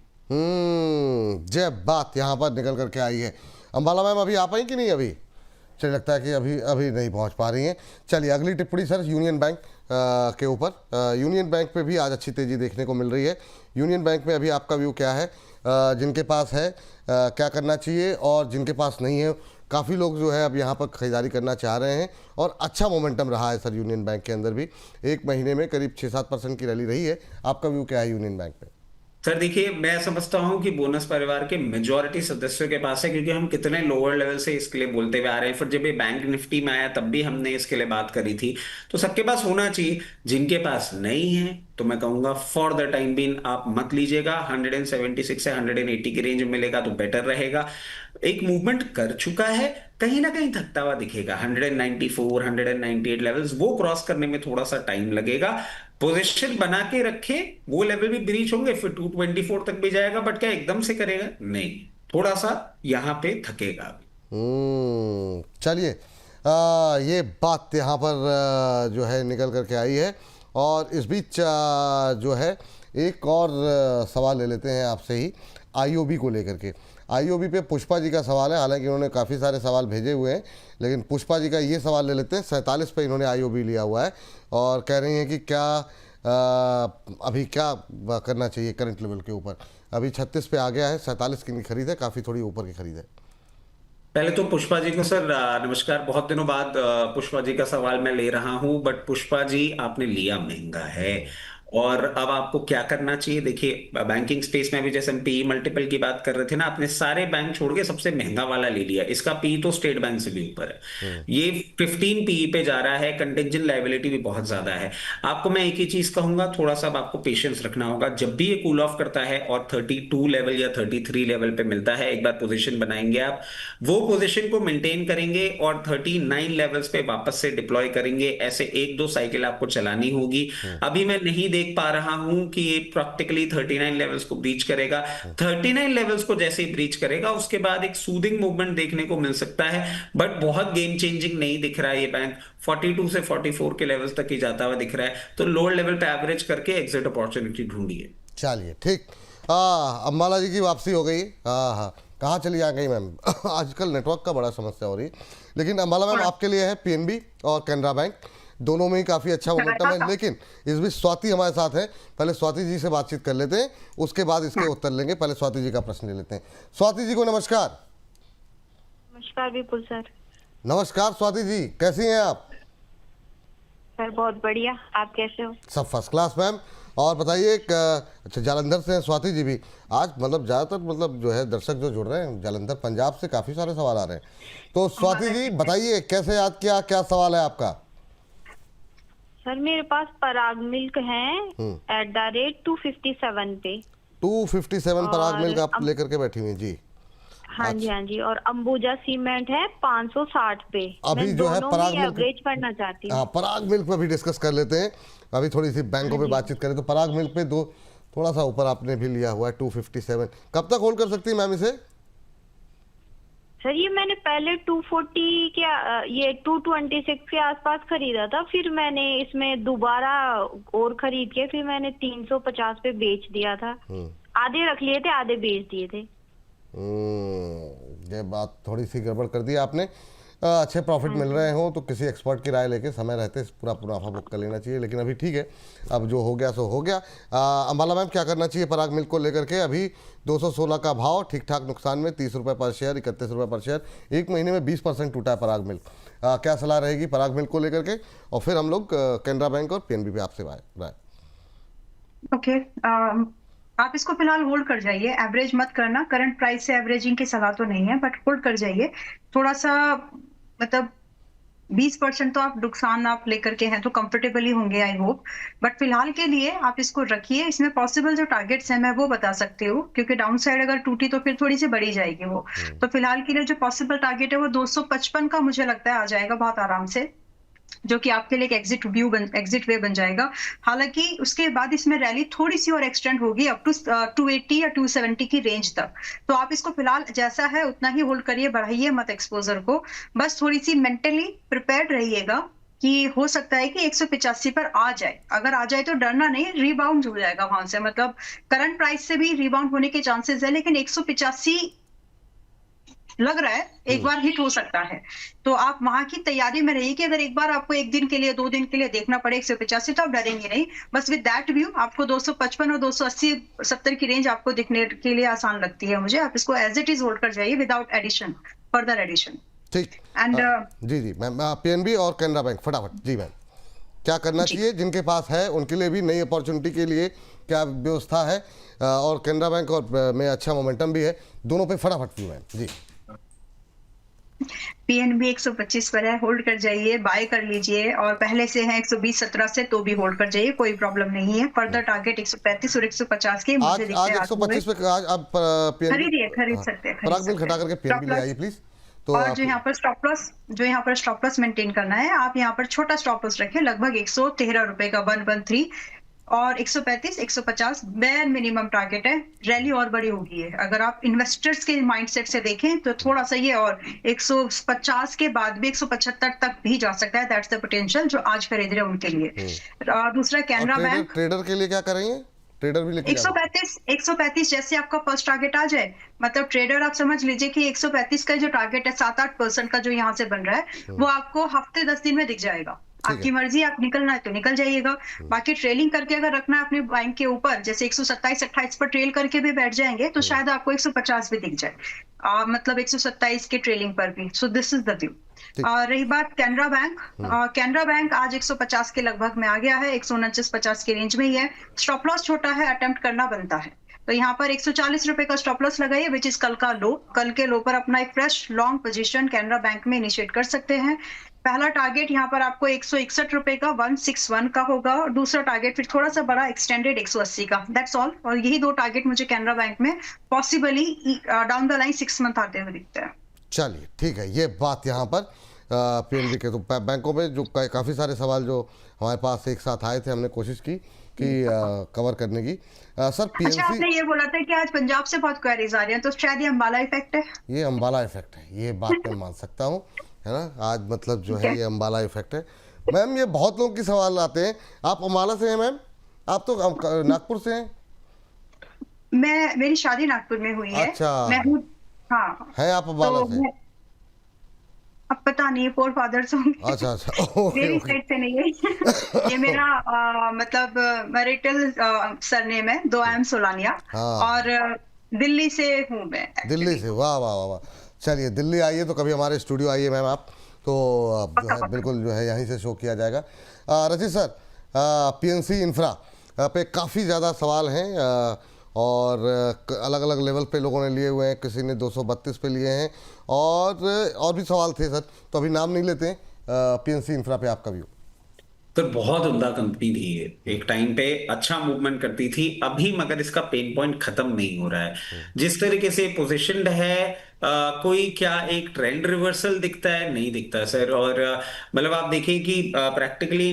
[SPEAKER 1] जय बात यहाँ पर निकल करके आई है। अंबाला मैम अभी आ पाई कि नहीं? अभी चलिए लगता है कि अभी नहीं पहुँच पा रही हैं। चलिए अगली टिप्पणी सर यूनियन बैंक के ऊपर। यूनियन बैंक पे भी आज अच्छी तेज़ी देखने को मिल रही है। यूनियन बैंक में अभी आपका व्यू क्या है? जिनके पास है क्या करना चाहिए, और जिनके पास नहीं है, काफ़ी लोग जो है अब यहाँ पर ख़रीदारी करना चाह रहे हैं, और अच्छा मोमेंटम रहा है सर यूनियन बैंक के अंदर भी। एक महीने में करीब 6-7% की रैली रही है। आपका व्यू क्या है यूनियन बैंक पे?
[SPEAKER 2] सर देखिए, मैं समझता हूं कि बोनस परिवार के मेजॉरिटी सदस्यों के पास है, क्योंकि हम कितने लोअर लेवल से इसके लिए बोलते हुए आ रहे हैं। फिर जब ये बैंक निफ्टी में आया तब भी हमने इसके लिए बात करी थी। तो सबके पास होना चाहिए। जिनके पास नहीं है तो मैं कहूंगा फॉर द टाइम बीइंग आप मत लीजिएगा। 176 से 180 की रेंज में मिलेगा तो बेटर रहेगा। एक मूवमेंट कर चुका है, कहीं ना कहीं थकता हुआ दिखेगा। 194 198 लेवल्स वो क्रॉस करने में थोड़ा सा टाइम लगेगा। पोजीशन बना के रखे, वो लेवल भी ब्रीच होंगे, फिर 224 तक भी जाएगा, बट क्या एकदम से करेगा? नहीं, थोड़ा सा यहाँ पे थकेगा।
[SPEAKER 1] चलिए, ये बात यहाँ पर जो है निकल करके आई है। और इस बीच जो है एक और सवाल ले लेते हैं आपसे ही आईओबी को लेकर के। आईओबी पे पुष्पा जी का सवाल है, हालांकि उन्होंने काफ़ी सारे सवाल भेजे हुए हैं, लेकिन पुष्पा जी का ये सवाल ले लेते हैं। 47 पे इन्होंने आईओबी लिया हुआ है और कह रही हैं कि क्या अभी क्या करना चाहिए करंट लेवल के ऊपर। अभी 36 पे आ गया है, 47 की खरीद है, काफ़ी थोड़ी ऊपर की खरीद है।
[SPEAKER 2] पहले तो पुष्पा जी को सर नमस्कार। बहुत दिनों बाद पुष्पा जी का सवाल मैं ले रहा हूं, बट पुष्पा जी आपने लिया महंगा है और अब आपको क्या करना चाहिए। देखिए बैंकिंग स्पेस में भी जैसे हम पी मल्टीपल की बात कर रहे थे ना, आपने सारे बैंक छोड़ के सबसे महंगा वाला ले लिया। इसका पी तो स्टेट बैंक से भी ऊपर है, ये 15 पी पे जा रहा है, कंटिंजेंट लायबिलिटी भी बहुत ज्यादा है। आपको मैं एक ही चीज कहूंगा, थोड़ा सा आपको पेशेंस रखना होगा। जब भी ये कूल ऑफ करता है और 32 लेवल या 33 लेवल पे मिलता है, एक बार पोजीशन बनाएंगे आप, वो पोजीशन को मेंटेन करेंगे और 39 लेवल्स पे वापस से डिप्लॉय करेंगे। ऐसे एक दो साइकिल आपको चलानी होगी। अभी मैं नहीं देख पा रहा हूं कि ये प्रैक्टिकली 39 लेवल्स को ब्रीच करेगा। 39 लेवल्स को जैसे ही ब्रीच करेगा उसके बाद एक सूदिंग मूवमेंट देखने को मिल सकता है, बट बहुत गेम चेंजिंग नहीं दिख रहा है। ये बैंक 42 से 44 के लेवल्स तक ही जाता हुआ दिख रहा है, तो लोअर लेवल पे एवरेज करके एग्जिट अपॉर्चुनिटी ढूंढिए।
[SPEAKER 1] चलिए ठीक। अम्बाला जी की वापसी हो गई। हाँ हाँ, कहाँ चली आ गई मैम? आजकल नेटवर्क का बड़ा समस्या हो रही है। लेकिन अम्बाला मैम आपके लिए है पीएनबी और कैनरा बैंक, दोनों में ही काफ़ी अच्छा मोमेंटम है। लेकिन इस बीच स्वाति हमारे साथ है, पहले स्वाति जी से बातचीत कर लेते हैं, उसके बाद इसके उत्तर लेंगे। पहले स्वाति जी का प्रश्न ले लेते हैं। स्वाति जी को नमस्कार।
[SPEAKER 5] नमस्कार विपुल सर।
[SPEAKER 1] नमस्कार स्वाति जी, कैसी हैं आप?
[SPEAKER 5] सर बहुत बढ़िया, आप कैसे हो?
[SPEAKER 1] सब फर्स्ट क्लास मैम। और बताइए, अच्छा जालंधर से हैं स्वाति जी भी। आज मतलब ज़्यादातर मतलब जो है दर्शक जो जुड़ रहे हैं जालंधर पंजाब से, काफ़ी सारे सवाल आ रहे हैं। तो स्वाति जी बताइए कैसे याद किया, क्या सवाल है आपका?
[SPEAKER 5] सर मेरे पास पराग मिल्क है @257 पे।
[SPEAKER 1] 257 पराग मिल्क आप लेकर के बैठी हुई जी?
[SPEAKER 5] हाँ जी हाँ जी। और अंबुजा सीमेंट है 560 पे।
[SPEAKER 1] अभी जो है पराग मिल्क
[SPEAKER 5] एवरेज करना चाहती हूँ।
[SPEAKER 1] हाँ, पराग मिल्क पे भी डिस्कस कर लेते हैं। अभी थोड़ी सी बैंकों पे बातचीत करें तो पराग मिल्क पे थोड़ा सा ऊपर आपने भी लिया हुआ है 257। कब तक होल्ड कर सकती है मैम इसे?
[SPEAKER 5] सर ये मैंने पहले 240 के ये 226 के आसपास खरीदा था, फिर मैंने इसमें दोबारा और खरीद के फिर मैंने 350 पे बेच दिया था। आधे रख लिए थे, आधे बेच दिए थे।
[SPEAKER 1] ये बात थोड़ी सी गड़बड़ कर दी आपने। अच्छे प्रॉफिट मिल रहे हो तो किसी एक्सपर्ट की राय लेके समय रहते पूरा मुनाफा बुक कर लेना चाहिए। लेकिन अभी ठीक है, अब जो हो गया सो हो गया। अम्बाला मैम क्या करना चाहिए पराग मिल्क को लेकर के? अभी 216 का भाव, ठीक ठाक नुकसान में, 30 रुपये पर शेयर, 31 रुपये पर शेयर। एक महीने में 20% टूटा है पराग मिल्क। क्या सलाह रहेगी पराग मिल्क को लेकर के? और फिर हम लोग कैनरा बैंक और पीएनबी पे आपसे राय।
[SPEAKER 3] ओके, आप इसको फिलहाल होल्ड कर जाइए, एवरेज मत करना। करंट प्राइस से एवरेजिंग की सलाह तो नहीं है, बट होल्ड कर जाइए। थोड़ा सा मतलब 20% तो आप नुकसान आप लेकर के हैं तो कंफर्टेबली होंगे आई होप। बट फिलहाल के लिए आप इसको रखिए। इसमें पॉसिबल जो टारगेट्स हैं मैं वो बता सकती हूँ, क्योंकि डाउन साइड अगर टूटी तो फिर थोड़ी सी बढ़ी जाएगी वो। तो फिलहाल के लिए जो पॉसिबल टारगेट है वो 255 का मुझे लगता है आ जाएगा बहुत आराम से, जो कि आपके लिए एक एग्जिट वे बन जाएगा। हालांकि उसके बाद इसमें रैली थोड़ी सी और एक्सटेंड होगी अप टू 280 या 270 की रेंज तक। तो आप इसको फिलहाल जैसा है उतना ही होल्ड करिए, बढ़ाइए मत एक्सपोजर को। बस थोड़ी सी मेंटली प्रिपेयर्ड रहिएगा कि हो सकता है कि 185 पर आ जाए। अगर आ जाए तो डरना नहीं, रिबाउंड हो जाएगा वहां से। मतलब करंट प्राइस से भी रिबाउंड होने के चांसेस है, लेकिन 185 लग रहा है एक बार हिट हो सकता है। तो आप वहां की तैयारी में रहिए कि अगर एक बार आपको 1 दिन के लिए 2 दिन के लिए देखना पड़े 185 तो आप डरेंगे नहीं। बस विद दैट व्यू आपको 255 और 280 70 की रेंज आपको दिखने के लिए आसान लगती है मुझे। आप इसको एज इट इज होल्ड कर जाइए विदाउट एडिशन, फर्दर एडिशन।
[SPEAKER 1] ठीक।
[SPEAKER 3] एंड
[SPEAKER 1] जी मैम, पीएनबी और कैनरा बैंक फटाफट जी मैम, क्या करना चाहिए जिनके पास है उनके लिए भी नई अपॉर्चुनिटी के लिए क्या व्यवस्था है? और कैनरा बैंक और में अच्छा मोमेंटम भी है, दोनों पे फटाफट व्यू मैम जी।
[SPEAKER 3] पीएनबी 125 पर है, होल्ड कर जाइए, बाय कर लीजिए। और पहले से है 120-17 से, तो भी होल्ड कर जाइए, कोई प्रॉब्लम नहीं है। फर्दर टारगेट 135 और 150 के मुझे दिखते हैं।
[SPEAKER 1] आज 125 पे आज आप पीएनबी
[SPEAKER 3] खरीद सकते हैं।
[SPEAKER 1] पराग मिल्क हटा करके पीएनबी ले आइए प्लीज। तो
[SPEAKER 3] और जो यहाँ पर स्टॉप लॉस मेंटेन करना है, आप यहाँ पर छोटा स्टॉप लॉस रखें, लगभग 113 रुपए का 113। और 135 150 बेयर मिनिमम टारगेट है। रैली और बड़ी होगी है, अगर आप इन्वेस्टर्स के माइंडसेट से देखें तो थोड़ा सा ये, और 150 के बाद भी 175 तक भी जा सकता है। दैट्स द पोटेंशियल जो आज खरीद रहे हैं उनके लिए। दूसरा कैनरा बैंक।
[SPEAKER 1] ट्रेडर के लिए क्या करेंगे? ट्रेडर भी लेके
[SPEAKER 3] 135 जैसे आपका फर्स्ट टारगेट आ जाए, मतलब ट्रेडर आप समझ लीजिए कि 135 का जो टारगेट है 7-8% का जो यहाँ से बन रहा है वो आपको हफ्ते 10 दिन में दिख जाएगा। आपकी मर्जी, आप निकलना है तो निकल जाइएगा। बाकी ट्रेलिंग करके अगर रखना है अपने बैंक के ऊपर, जैसे 127-28 पर ट्रेल करके भी बैठ जाएंगे तो शायद आपको 150 भी दिख जाए, मतलब 127 के ट्रेलिंग पर भी। So this is the view. रही बात कैनरा बैंक, कैनरा बैंक आज 150 के लगभग में आ गया है, 149-50 के रेंज में ही है। स्टॉप लॉस छोटा है, अटेम्प्ट करना बनता है। तो यहाँ पर 140 रुपए का स्टॉप लॉस लगाइए, विच इज कल का लो। कल के लो पर अपना एक fresh long position Canara bank में इनिशिएट कर सकते हैं। पहला टारगेट यहाँ पर आपको 161 रुपए का 161 का होगा, और दूसरा टारगेट फिर थोड़ा सा बड़ा एक्सटेंडेड 180 का। That's all. और यही दो टारगेट मुझे कैनरा बैंक में possibly down the line 6 month आते हुए दिखते हैं।
[SPEAKER 1] चलिए ठीक है, ये बात यहाँ पर पीएनबी के तो बैंकों में जो काफ़ी सारे सवाल जो हमारे पास एक साथ आए थे, हमने कोशिश की कि कवर करने की। सर पीएनसी,
[SPEAKER 3] अच्छा, आपने ये बोला था कि आज पंजाब से बहुत क्वेरीज आ रही हैं, तो शायद ये अंबाला इफेक्ट है।
[SPEAKER 1] ये अंबाला इफेक्ट है, ये बात मैं मान सकता हूँ, है ना। आज मतलब जो है ये अंबाला इफेक्ट है। मैम ये बहुत लोगों के सवाल आते हैं, आप अंबाला से हैं मैम? आप तो नागपुर से हैं?
[SPEAKER 3] मेरी शादी नागपुर में हुई है।
[SPEAKER 1] अच्छा,
[SPEAKER 3] मैं हूँ, हाँ।
[SPEAKER 1] है आप अंबाला से?
[SPEAKER 3] अब पता नहीं, फोर फादर्स होंगे।
[SPEAKER 1] अच्छा
[SPEAKER 3] मेरी साइड से नहीं है। ये मेरा मतलब मैरिटल सरनेम है, दो एम सोलानिया। और दिल्ली से हूँ मैं।
[SPEAKER 1] दिल्ली से, वाह वाह वाह वाह। चलिए दिल्ली आइए तो कभी हमारे स्टूडियो आइए मैम आप, तो बिल्कुल जो है यहीं से शो किया जाएगा। रचित सर, पीएनसी इंफ्रा पे काफ़ी ज़्यादा सवाल हैं और अलग अलग लेवल पे लोगों ने लिए हुए हैं, किसी ने 232 पे लिए हैं और भी सवाल थे सर, तो अभी नाम नहीं लेते हैं। पीएनसी इंफ्रा पे आपका व्यू?
[SPEAKER 2] तो बहुत उम्दा कंपनी थी ये, एक टाइम पे अच्छा मूवमेंट करती थी अभी, मगर इसका पेन पॉइंट खत्म नहीं हो रहा है। जिस तरीके से पोजीशनड है, कोई क्या एक ट्रेंड रिवर्सल दिखता है? नहीं दिखता सर। और मतलब आप देखें कि प्रैक्टिकली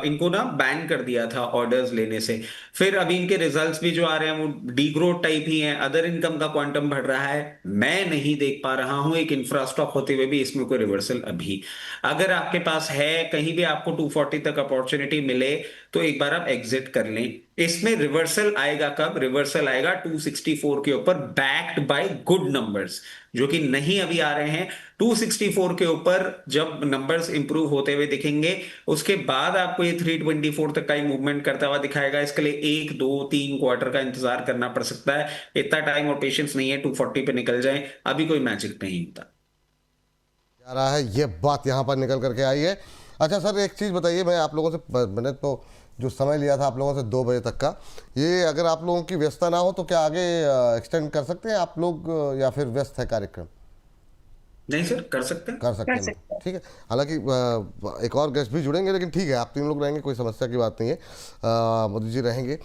[SPEAKER 2] इनको ना बैन कर दिया था ऑर्डर्स लेने से, फिर अभी इनके रिजल्ट्स भी जो आ रहे हैं वो डीग्रोथ टाइप ही हैं। अदर इनकम का क्वांटम बढ़ रहा है, मैं नहीं देख पा रहा हूं एक इंफ्रास्ट्रक्चर होते हुए भी इसमें कोई रिवर्सल अभी। अगर आपके पास है, कहीं भी आपको 240 तक अपॉर्चुनिटी मिले तो एक बार आप एग्जिट कर लें। इसमें रिवर्सल आएगा कब? रिवर्सल आएगा 264 के ऊपर, बैक्ड बाय गुड नंबर्स, जो कि नहीं अभी आ रहे हैं। 264 के ऊपर जब नंबर्स इंप्रूव होते हुए दिखेंगे, उसके बाद आपको ये 324 तक का ही मूवमेंट करता हुआ दिखाएगा। इसके लिए 1 2 3 क्वार्टर का इंतजार करना पड़ सकता है। इतना टाइम और पेशेंस नहीं है 240 पे निकल जाए, अभी कोई मैजिक नहीं होता।
[SPEAKER 1] क्या रहा है, ये बात यहाँ पर निकल करके आई है। अच्छा सर, एक चीज़ बताइए, मैं आप लोगों से, मैंने तो जो समय लिया था आप लोगों से 2 बजे तक का, ये अगर आप लोगों की व्यस्तता ना हो तो क्या आगे एक्सटेंड कर सकते हैं आप लोग, या फिर व्यस्त है कार्यक्रम?
[SPEAKER 2] नहीं सर, कर सकते हैं।
[SPEAKER 1] ठीक है। हालांकि एक और गेस्ट भी जुड़ेंगे, लेकिन ठीक है आप 3 लोग रहेंगे, कोई समस्या की बात नहीं है। मोदी जी रहेंगे।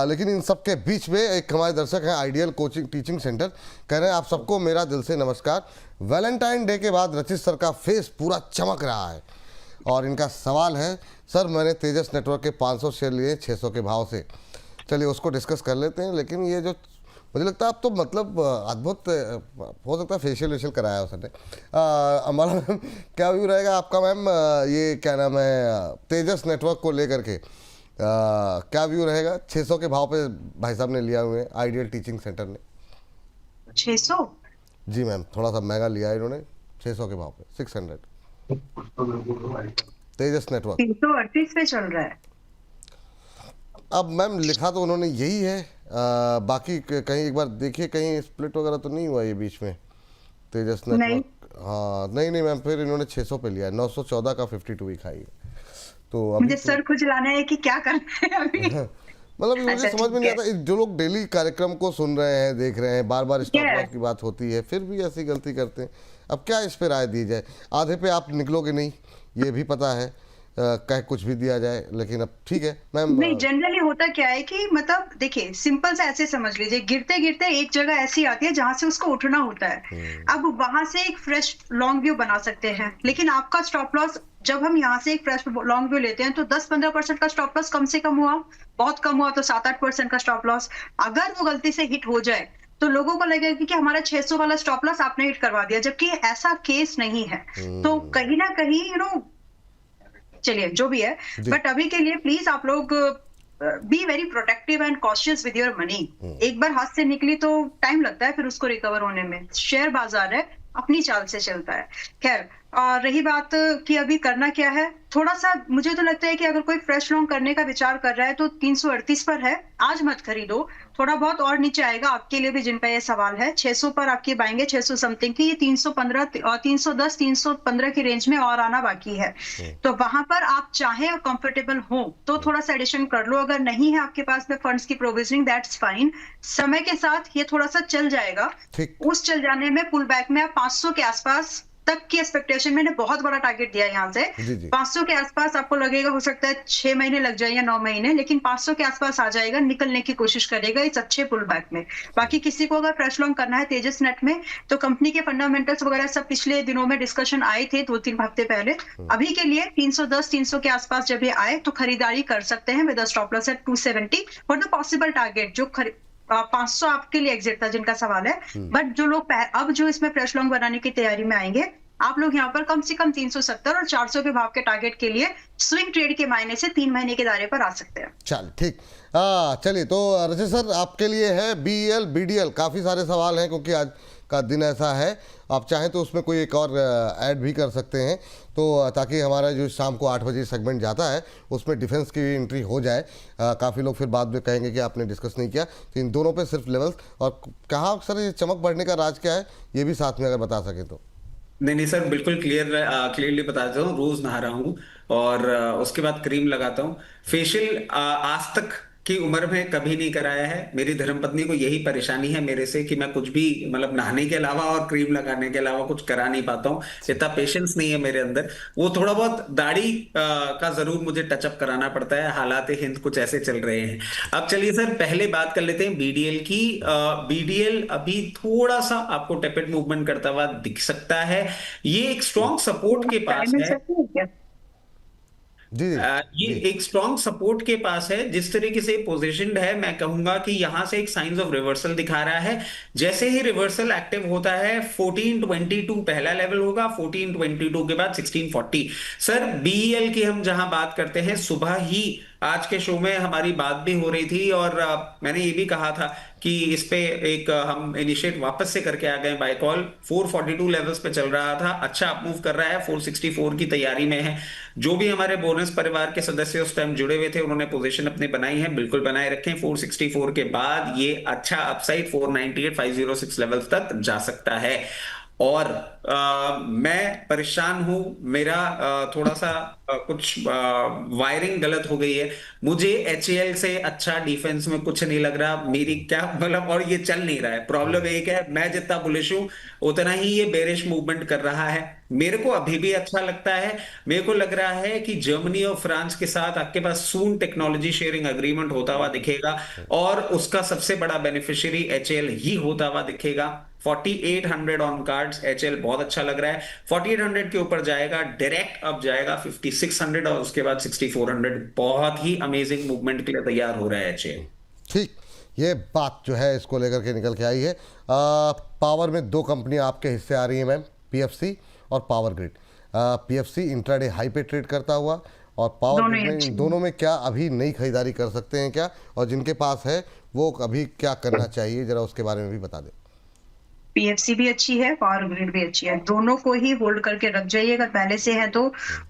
[SPEAKER 1] लेकिन इन सब के बीच में एक हमारे दर्शक हैं आइडियल कोचिंग टीचिंग सेंटर, कह रहे हैं आप सबको मेरा दिल से नमस्कार। वैलेंटाइन डे के बाद रचित सर का फेस पूरा चमक रहा है, और इनका सवाल है, सर मैंने तेजस नेटवर्क के 500 शेयर लिए 600 के भाव से। चलिए उसको डिस्कस कर लेते हैं, लेकिन ये जो मुझे लगता है आप तो मतलब अद्भुत, हो सकता है फेशियल वेशियल कराया उसने। अम्बाला मैम क्या व्यू रहेगा आपका मैम, ये क्या नाम है तेजस नेटवर्क को लेकर के, क्या व्यू रहेगा? 600 के भाव पे भाई साहब ने लिया हुए हैं आइडियल टीचिंग सेंटर ने।
[SPEAKER 3] 600?
[SPEAKER 1] जी मैम, थोड़ा सा महंगा लिया है इन्होंने, 600 के भाव पे 600 तेजस नेटवर्क
[SPEAKER 3] 338 पे चल रहा है।
[SPEAKER 1] अब मैम लिखा तो उन्होंने यही है, बाकी कहीं एक बार देखिए, कहीं स्प्लिट वगैरह तो नहीं हुआ ये बीच में तेजस नेटवर्क? हाँ नहीं मैम, फिर इन्होंने 600 पे लिया है, 914 का 52 वीक हाई है। तो अभी
[SPEAKER 3] मुझे सर खुजलाना है कि क्या करना है अभी।
[SPEAKER 1] मतलब मुझे समझ में नहीं आता, जो लोग डेली कार्यक्रम को सुन रहे हैं, देख रहे हैं, बार बार स्टॉप लॉस की बात होती है, फिर भी ऐसी गलती करते हैं। अब क्या इस पे राय दी जाए? आधे पे आप निकलोगे नहीं, ये भी पता है, कह कुछ भी दिया जाए, लेकिन अब ठीक है मैम।
[SPEAKER 3] नहीं, जनरली होता क्या है कि मतलब देखिए, सिंपल से ऐसे समझ लीजिए, गिरते गिरते एक जगह ऐसी आती है जहां से उसको उठना होता है। अब वहां से एक फ्रेश लॉन्ग व्यू बना सकते हैं, लेकिन आपका स्टॉप लॉस, जब हम यहाँ से एक फ्रेश लॉन्ग व्यू लेते हैं तो 10-15% का स्टॉप लॉस कम से कम हुआ, बहुत कम हुआ तो 7-8% का स्टॉप लॉस। अगर वो गलती से हिट हो जाए तो लोगों को लगेगा कि हमारा 600 वाला स्टॉप लॉस आपने हिट करवा दिया, जबकि ऐसा केस नहीं है। तो कहीं ना कहीं चलिए जो भी है, बट अभी के लिए प्लीज आप लोग be very protective and cautious with your money. एक बार हाथ से निकली तो टाइम लगता है फिर उसको रिकवर होने में। शेयर बाजार है, अपनी चाल से चलता है। खैर, और रही बात कि अभी करना क्या है, थोड़ा सा मुझे तो लगता है कि अगर कोई फ्रेश लॉन्ग करने का विचार कर रहा है तो 338 पर है, आज मत खरीदो, थोड़ा बहुत और नीचे आएगा आपके लिए भी जिनका ये सवाल है। 600 पर आपकी बाएंगे, 600 समथिंग की, ये 315 और 310 315 की रेंज में और आना बाकी है। तो वहां पर आप चाहे और कंफर्टेबल हो तो थोड़ा सा एडिशन कर लो। अगर नहीं है आपके पास में फंड्स की प्रोविजनिंग, दैट्स फाइन। समय के साथ ये थोड़ा सा चल जाएगा। उस चल जाने में पुल बैक में आप 500 के आसपास तक की एक्सपेक्टेशन, मैंने बहुत बड़ा टारगेट दिया यहाँ से। 500 के आसपास आपको लगेगा, हो सकता है 6 महीने लग जाए या 9 महीने, लेकिन 500 के आसपास आ जाएगा, निकलने की कोशिश करेगा इस अच्छे पुल बैक में। बाकी किसी को अगर फ्रेश लॉन्ग करना है तेजस नेट में, तो कंपनी के फंडामेंटल्स वगैरह सब पिछले दिनों में डिस्कशन आए थे 2-3 हफ्ते पहले। अभी के लिए 310-300 के आसपास जब ये आए तो खरीदारी कर सकते हैं with stop loss at 270 for the possible target. जो 500 आपके लिए एग्जिट था जिनका सवाल है, बट जो लोग अब जो इसमें फ्रेश लॉन्ग बनाने की तैयारी में आएंगे, आप लोग यहाँ पर कम से कम 370 और 400 के भाव के टारगेट के लिए स्विंग ट्रेड के मायने से 3 महीने के दायरे पर आ सकते हैं।
[SPEAKER 1] चल ठीक, चलिए तो रजत सर आपके लिए है BEL BDL, काफ़ी सारे सवाल हैं क्योंकि आज का दिन ऐसा है। आप चाहें तो उसमें कोई एक और ऐड भी कर सकते हैं, तो ताकि हमारा जो शाम को 8 बजे सेगमेंट जाता है उसमें डिफेंस की एंट्री हो जाए। काफ़ी लोग फिर बाद में कहेंगे कि आपने डिस्कस नहीं किया, तो इन दोनों पे सिर्फ लेवल्स, और कहाँ सर ये चमक बढ़ने का राज क्या है, ये भी साथ में अगर बता सकें तो।
[SPEAKER 2] नहीं सर, बिल्कुल क्लियरली बताता हूँ। रोज नहा रहा हूँ और उसके बाद क्रीम लगाता हूँ। फेशियल आज तक की उम्र में कभी नहीं कराया है। मेरी धर्मपत्नी को यही परेशानी है मेरे से कि मैं कुछ भी मतलब नहाने के अलावा और क्रीम लगाने के अलावा कुछ करा नहीं पाता हूँ। इतना पेशेंस नहीं है मेरे अंदर। वो थोड़ा बहुत दाढ़ी का जरूर मुझे टचअप कराना पड़ता है, हालात हिंद कुछ ऐसे चल रहे हैं। अब चलिए सर, पहले बात कर लेते हैं BDL की। BDL अभी थोड़ा सा आपको टेपेड मूवमेंट करता हुआ दिख सकता है। ये एक स्ट्रॉन्ग सपोर्ट के पास है। ये एक स्ट्रॉन्ग सपोर्ट के पास है। जिस तरीके से पोजीशनड है, मैं कहूंगा कि यहां से एक साइंस ऑफ रिवर्सल दिखा रहा है। जैसे ही रिवर्सल एक्टिव होता है 1422 पहला लेवल होगा, 1422 के बाद 1640। सर BEL की हम जहां बात करते हैं, सुबह ही आज के शो में हमारी बात भी हो रही थी और मैंने ये भी कहा था कि इस पे एक हम इनिशिएट वापस से करके आ गए बाय कॉल। 442 लेवल्स पे चल रहा था, अच्छा अप मूव कर रहा है, 464 की तैयारी में है। जो भी हमारे बोनस परिवार के सदस्य उस टाइम जुड़े हुए थे उन्होंने पोजीशन अपनी बनाई है, बिल्कुल बनाए रखें। 464 के बाद ये अच्छा अपसाइड 498 506 लेवल्स तक जा सकता है। और मैं परेशान हूं, मेरा थोड़ा सा कुछ वायरिंग गलत हो गई है। मुझे HAL से अच्छा डिफेंस में कुछ नहीं लग रहा, मेरी क्या मतलब, और ये चल नहीं रहा है। प्रॉब्लम एक है, मैं जितना बुलिश हूं उतना ही ये बेरिश मूवमेंट कर रहा है। मेरे को अभी भी अच्छा लगता है। मेरे को लग रहा है कि जर्मनी और फ्रांस के साथ आपके पास सून टेक्नोलॉजी शेयरिंग अग्रीमेंट होता हुआ दिखेगा और उसका सबसे बड़ा बेनिफिशियरी HAL ही होता हुआ दिखेगा। 4800 ऑन कार्ड्स, HAL बहुत अच्छा लग रहा है। 4800 के ऊपर जाएगा, डायरेक्ट अब जाएगा 5600 और उसके बाद 6400। बहुत ही अमेजिंग मूवमेंट के लिए तैयार हो रहा है HAL।
[SPEAKER 1] ठीक, ये बात जो है इसको लेकर के निकल के आई है। पावर में 2 कंपनियां आपके हिस्से आ रही हैं मैम, PFC और power grid. PFC intraday high पे ट्रेड करता हुआ, और पावर ग्रिड में, इन दोनों में क्या अभी नई खरीदारी कर सकते हैं क्या, और जिनके पास है वो अभी क्या करना चाहिए, जरा उसके बारे में भी बता दें।
[SPEAKER 3] PFC भी अच्छी है, पावर ग्रिड भी अच्छी है, दोनों को ही होल्ड करके रख जाइए अगर पहले से है तो।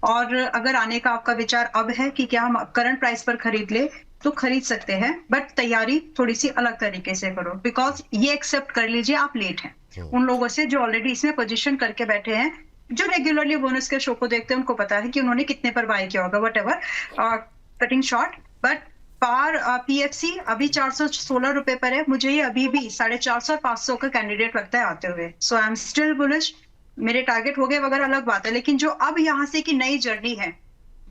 [SPEAKER 3] और अगर आने का आपका विचार अब है कि क्या हम करंट प्राइस पर खरीद ले, तो खरीद सकते हैं, बट तैयारी थोड़ी सी अलग तरीके से करो। बिकॉज ये एक्सेप्ट कर लीजिए आप लेट हैं उन लोगों से जो ऑलरेडी इसमें पोजीशन करके बैठे हैं, जो रेगुलरली बोनस के शो को देखते हैं, उनको पता है कि उन्होंने कितने पर बाय किया होगा, whatever, cutting short. But पार PFC अभी 416 रुपए पर है, मुझे ये अभी भी 450 और 500 का कैंडिडेट लगता है आते हुए। सो आई एम स्टिल बुलिश। मेरे टारगेट हो गए वगैरह अलग बात है, लेकिन जो अब यहाँ से की नई जर्नी है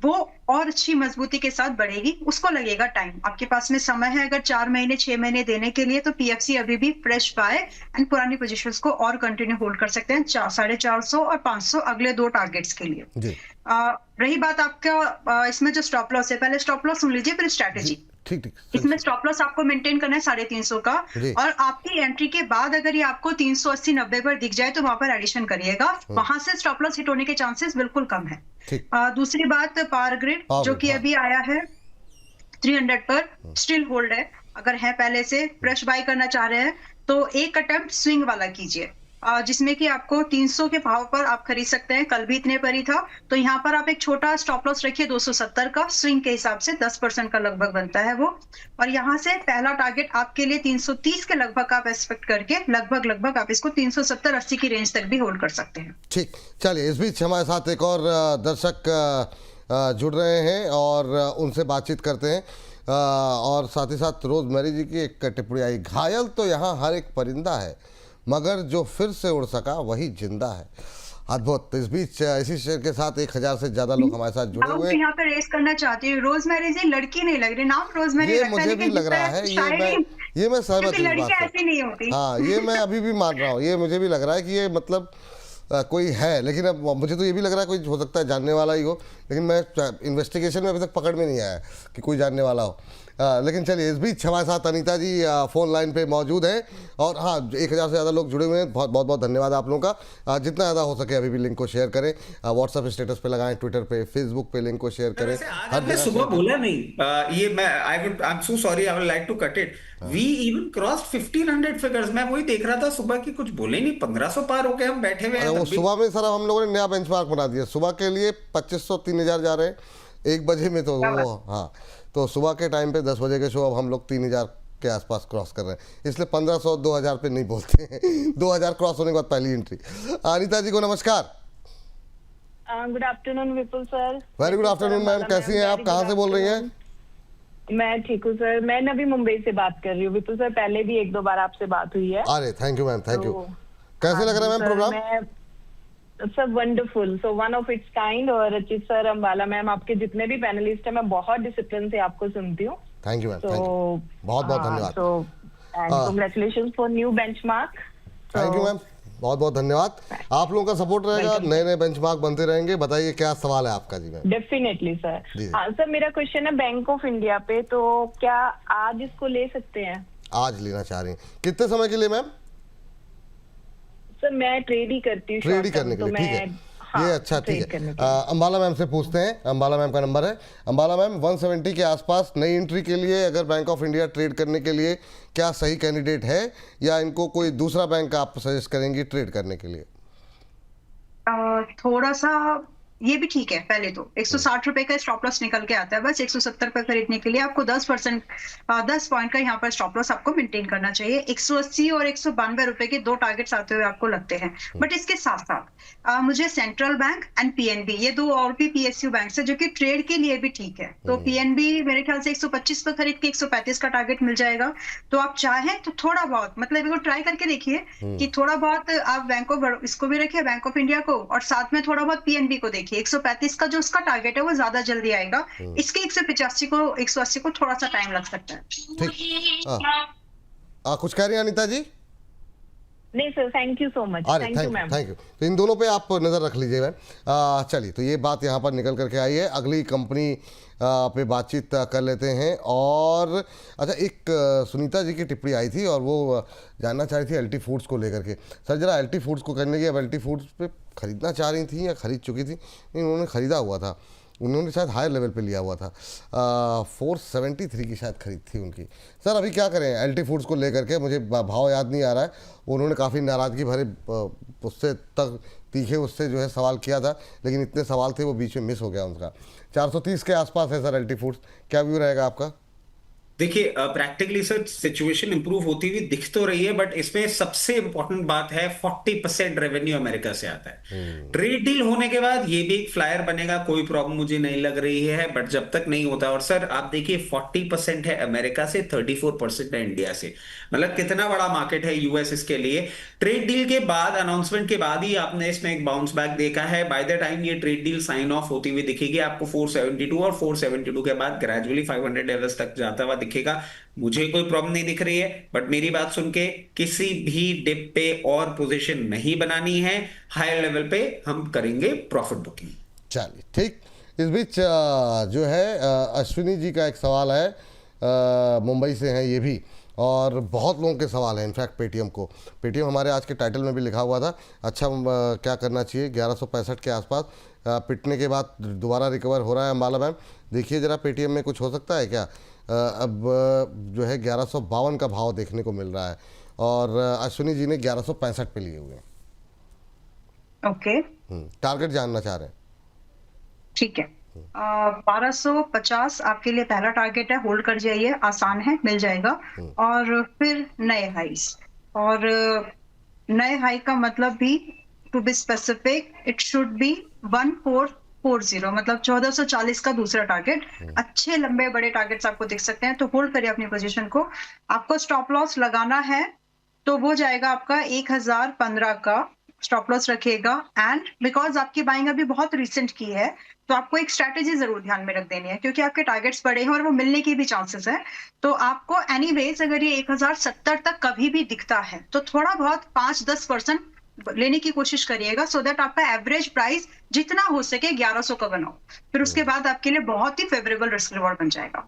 [SPEAKER 3] वो और अच्छी मजबूती के साथ बढ़ेगी। उसको लगेगा टाइम, आपके पास में समय है अगर 4 महीने 6 महीने देने के लिए, तो पीएफसी अभी भी फ्रेश बाय एंड पुरानी पोजीशंस को और कंटिन्यू होल्ड कर सकते हैं 450 और 500 अगले 2 टारगेट्स के लिए।
[SPEAKER 1] जी
[SPEAKER 3] रही बात आपका इसमें जो स्टॉप लॉस है, पहले स्टॉप लॉस सुन लीजिए फिर स्ट्रैटेजी।
[SPEAKER 1] ठीक ठीक
[SPEAKER 3] इसमें स्टॉप लॉस आपको मेंटेन करना है 350 का,
[SPEAKER 1] जी।
[SPEAKER 3] और आपकी एंट्री के बाद अगर ये आपको 380-90 पर दिख जाए तो वहां पर एडिशन करिएगा, वहां से स्टॉप लॉस हिट होने के चांसेस बिल्कुल कम है।
[SPEAKER 1] ठीक।
[SPEAKER 3] दूसरी बात पावर ग्रिड जो कि अभी आया है 300 पर, स्टिल होल्ड है। अगर है पहले से फ्रेश बाय करना चाह रहे हैं तो एक अटेम्प्ट स्विंग वाला कीजिए, जिसमें कि आपको 300 के भाव पर आप खरीद सकते हैं। कल भी इतने पर ही था, तो यहाँ पर आप एक छोटा स्टॉप लॉस रखिए 270 का, स्विंग के हिसाब से 10% का लगभग बनता है वो। और यहाँ से पहला टारगेट आपके लिए 330 के लगभग आप एक्सपेक्ट करके लगभग आप इसको 370-80 की रेंज तक भी होल्ड कर सकते हैं।
[SPEAKER 1] ठीक, चलिए इस बीच हमारे साथ एक और दर्शक जुड़ रहे हैं और उनसे बातचीत करते हैं। और साथ ही साथ रोजमेरी जी की एक टिप्पणी आई, घायल तो यहाँ हर एक परिंदा है मगर जो फिर से उड़ सका वही जिंदा है। अद्भुत। इस बीच इसी शेयर के साथ 1000 से ज्यादा लोग हमारे साथ जुड़े हुए हैं।
[SPEAKER 3] यहाँ पे रेस करना चाहती हूँ, रोजमेरी जी लड़की नहीं लग रही, नाम रोजमेरी
[SPEAKER 1] ये मुझे भी लग रहा है, ये मैं सहमत हूँ इस बात से।
[SPEAKER 3] नहीं होती।
[SPEAKER 1] हाँ, ये मैं अभी भी मान रहा हूँ, ये मुझे भी लग रहा है कि ये मतलब कोई है, लेकिन अब मुझे तो ये भी लग रहा है कोई हो सकता है जानने वाला ही हो, लेकिन मैं इन्वेस्टिगेशन में अभी तक पकड़ में नहीं आया कि कोई जानने वाला हो। लेकिन चलिए इस बीच हमारे साथ अनीता जी फ़ोन लाइन पे मौजूद हैं और हाँ 1000 से ज़्यादा लोग जुड़े हुए हैं। बहुत बहुत धन्यवाद आप लोगों का। जितना ज़्यादा हो सके अभी भी लिंक को शेयर करें, व्हाट्सएप स्टेटस पे लगाएं, ट्विटर पे, फेसबुक पे लिंक को शेयर करें।
[SPEAKER 2] हर जगह सुबह बोला नहीं, ये मैं I am so sorry, I would like to cut it. We even crossed 1500 figures. मैं वही देख रहा था सुबह की, कुछ बोले नहीं, 1500 पार हो गए, हम बैठे हुए हैं।
[SPEAKER 1] वो सुबह में सर हम लोगों ने नया बेंचमार्क बना दिया, सुबह के लिए 2500 3000 जा रहे हैं 1 बजे में, तो वो हाँ, तो सुबह के टाइम पे 10 बजे के शो अब हम लोग 3000 के आसपास क्रॉस कर रहे हैं, इसलिए 1500 2000 पे नहीं बोलते हैं। 2000 क्रॉस होने के बाद पहली एंट्री। अनीता जी को नमस्कार।
[SPEAKER 6] Good afternoon Vipul sir.
[SPEAKER 1] Very good afternoon ma'am, कैसी हैं आप, कहाँ से बोल रही हैं?
[SPEAKER 6] मैं ठीक हूँ सर, मैं नवी मुंबई से बात कर रही हूँ। विपुल सर पहले भी 1-2 बार आपसे बात हुई है।
[SPEAKER 1] अरे thank you ma'am, thank you. कैसे लग रहा है मैम प्रोग्राम?
[SPEAKER 6] सब wonderful, so one of its kind. और रचित सर, अंबाला मैम, आपके जितने भी पैनलिस्ट हैं, मैं बहुत डिसिप्लिन से आपको सुनती हूँ।
[SPEAKER 1] Thank you ma'am, thank you, बहुत बहुत धन्यवाद।
[SPEAKER 6] So and congratulations for new benchmark.
[SPEAKER 1] Thank you ma'am, बहुत बहुत धन्यवाद। आप लोगों का सपोर्ट रहेगा, नए नए बेंचमार्क बनते रहेंगे। बताइए क्या सवाल है आपका? जी मैम।
[SPEAKER 6] Definitely sir. हाँ सर, मेरा क्वेश्चन है बैंक ऑफ इंडिया पे, तो क्या आज इसको ले सकते हैं?
[SPEAKER 1] आज लेना चाह रही हैं, कितने समय के लिए मैम?
[SPEAKER 6] सर मैं ट्रेड ही करती हूँ,
[SPEAKER 1] ट्रेड ही करने के लिए, ठीक है। हाँ, ये अच्छा, ठीक है। अंबाला मैम से पूछते हैं, अंबाला मैम का नंबर है। अंबाला मैम 170 के आसपास नई एंट्री के लिए अगर बैंक ऑफ इंडिया ट्रेड करने के लिए क्या सही कैंडिडेट है, या इनको कोई दूसरा बैंक आप सजेस्ट करेंगी ट्रेड करने के लिए?
[SPEAKER 3] थोड़ा सा ये भी ठीक है। पहले तो 160 रुपए का स्टॉप लॉस निकल के आता है, बस 170 पर खरीदने के लिए आपको 10 पॉइंट का यहाँ पर स्टॉप लॉस आपको मेंटेन करना चाहिए। 180 और 192 रुपए के 2 टारगेट्स आते हुए आपको लगते हैं। बट इसके साथ साथ मुझे सेंट्रल बैंक एंड पीएनबी, ये 2 और भी पीएसयू बैंक है जो कि ट्रेड के लिए भी ठीक है। तो पीएनबी मेरे ख्याल से 125 पर खरीद के 135 का टारगेट मिल जाएगा। तो आप चाहें तो थोड़ा बहुत, मतलब इसको ट्राई करके देखिए कि थोड़ा बहुत आप बैंक ऑफ इसको भी रखिए, बैंक ऑफ इंडिया को, और साथ में थोड़ा बहुत पीएनबी को देखिए। 135 का जो उसका टारगेट है वो ज्यादा जल्दी आएगा, इसके 185 को 180 को थोड़ा सा टाइम लग सकता है।
[SPEAKER 1] ठीक, कुछ कह रही हैं अनीता जी?
[SPEAKER 6] नहीं sir, thank you so much. Thank you ma'am,
[SPEAKER 1] thank you. तो इन दोनों पे आप नज़र रख लीजिए मैम। चलिए, तो ये बात यहाँ पर निकल करके आई है। अगली कंपनी पे बातचीत कर लेते हैं। और अच्छा, एक सुनीता जी की टिप्पणी आई थी और वो जानना चाह रही थी एलटी फूड्स को लेकर के। सर जरा एलटी फूड्स को करने की, अब एलटी फूड्स पे खरीदना चाह रही थी या खरीद चुकी थी? नहीं, उन्होंने ख़रीदा हुआ था, उन्होंने शायद हायर लेवल पे लिया हुआ था। 473 की शायद खरीद थी उनकी। सर अभी क्या करें एलटी फूड्स को लेकर के? मुझे भाव याद नहीं आ रहा है। उन्होंने काफ़ी नाराज़गी भरे उससे तक तीखे उससे जो है सवाल किया था, लेकिन इतने सवाल थे वो बीच में मिस हो गया उनका। 430 के आसपास है सर एलटी फूड्स, क्या व्यू रहेगा आपका?
[SPEAKER 2] देखिए प्रैक्टिकली सर सिचुएशन इंप्रूव होती हुई दिख तो रही है, बट इसमें सबसे इंपॉर्टेंट बात है 40% रेवेन्यू अमेरिका से आता है। ट्रेड डील होने के बाद ये भी एक फ्लायर बनेगा, कोई प्रॉब्लम मुझे नहीं लग रही है, बट जब तक नहीं होता, और सर आप देखिए 40% है अमेरिका से, 34% है इंडिया से, मतलब कितना बड़ा मार्केट है यूएस इसके लिए। ट्रेड डील के बाद, अनाउंसमेंट के बाद ही आपने इसमें एक बाउंस बैक देखा है। बाय द टाइम ये ट्रेड डील साइन ऑफ होती हुई दिखेगी आपको 472, और 472 के बाद ग्रेजुअली 500 लेवल्स तक जाता हुआ दिखेगा। मुझे कोई प्रॉब्लम नहीं दिख रही है, बट मेरी बात सुन के किसी भी डिप पे और पोजीशन नहीं बनानी है, हायर लेवल पे हम करेंगे प्रॉफिट बुकिंग।
[SPEAKER 1] चलिए ठीक। इस बीच जो है अश्विनी जी का एक सवाल है, मुंबई से हैं ये भी, और बहुत लोगों के सवाल हैं इनफैक्ट पेटीएम को। पेटीएम हमारे आज के टाइटल में भी लिखा हुआ था, अच्छा क्या करना चाहिए 1165 के आसपास पिटने के बाद दोबारा रिकवर हो रहा है अंबाला मैम। देखिए ज़रा पेटीएम में कुछ हो सकता है क्या? अब जो है 1152 का भाव देखने को मिल रहा है, और अश्विनी जी ने 1165 पे लिए हुए हैं।
[SPEAKER 3] ओके,
[SPEAKER 1] टारगेट जानना चाह रहे हैं।
[SPEAKER 3] ठीक है। 1250 आपके लिए पहला टारगेट है, होल्ड कर जाइए, आसान है, मिल जाएगा। और फिर नए हाइस, और नए हाई का मतलब भी, to be specific, it should be 1440, मतलब 1440 का दूसरा टारगेट। अच्छे लंबे बड़े टारगेट्स आपको दिख सकते हैं, तो होल्ड करिए अपनी पोजीशन को। आपको स्टॉप लॉस लगाना है तो वो जाएगा आपका 1015 का स्टॉप लॉस रखिएगा। एंड बिकॉज आपकी बाइंग अभी बहुत रिसेंट की है, तो आपको एक स्ट्रैटेजी जरूर ध्यान में रख देनी है, क्योंकि आपके टारगेट्स बड़े हैं और वो मिलने की भी चांसेस है। तो आपको एनीवेज अगर ये 1070 तक कभी भी दिखता है तो थोड़ा बहुत 5-10% लेने की कोशिश करिएगा, सो दैट आपका एवरेज प्राइस जितना हो सके 1100 का बनाओ। फिर उसके बाद आपके लिए बहुत ही फेवरेबल रिस्क रिवॉर्ड बन जाएगा।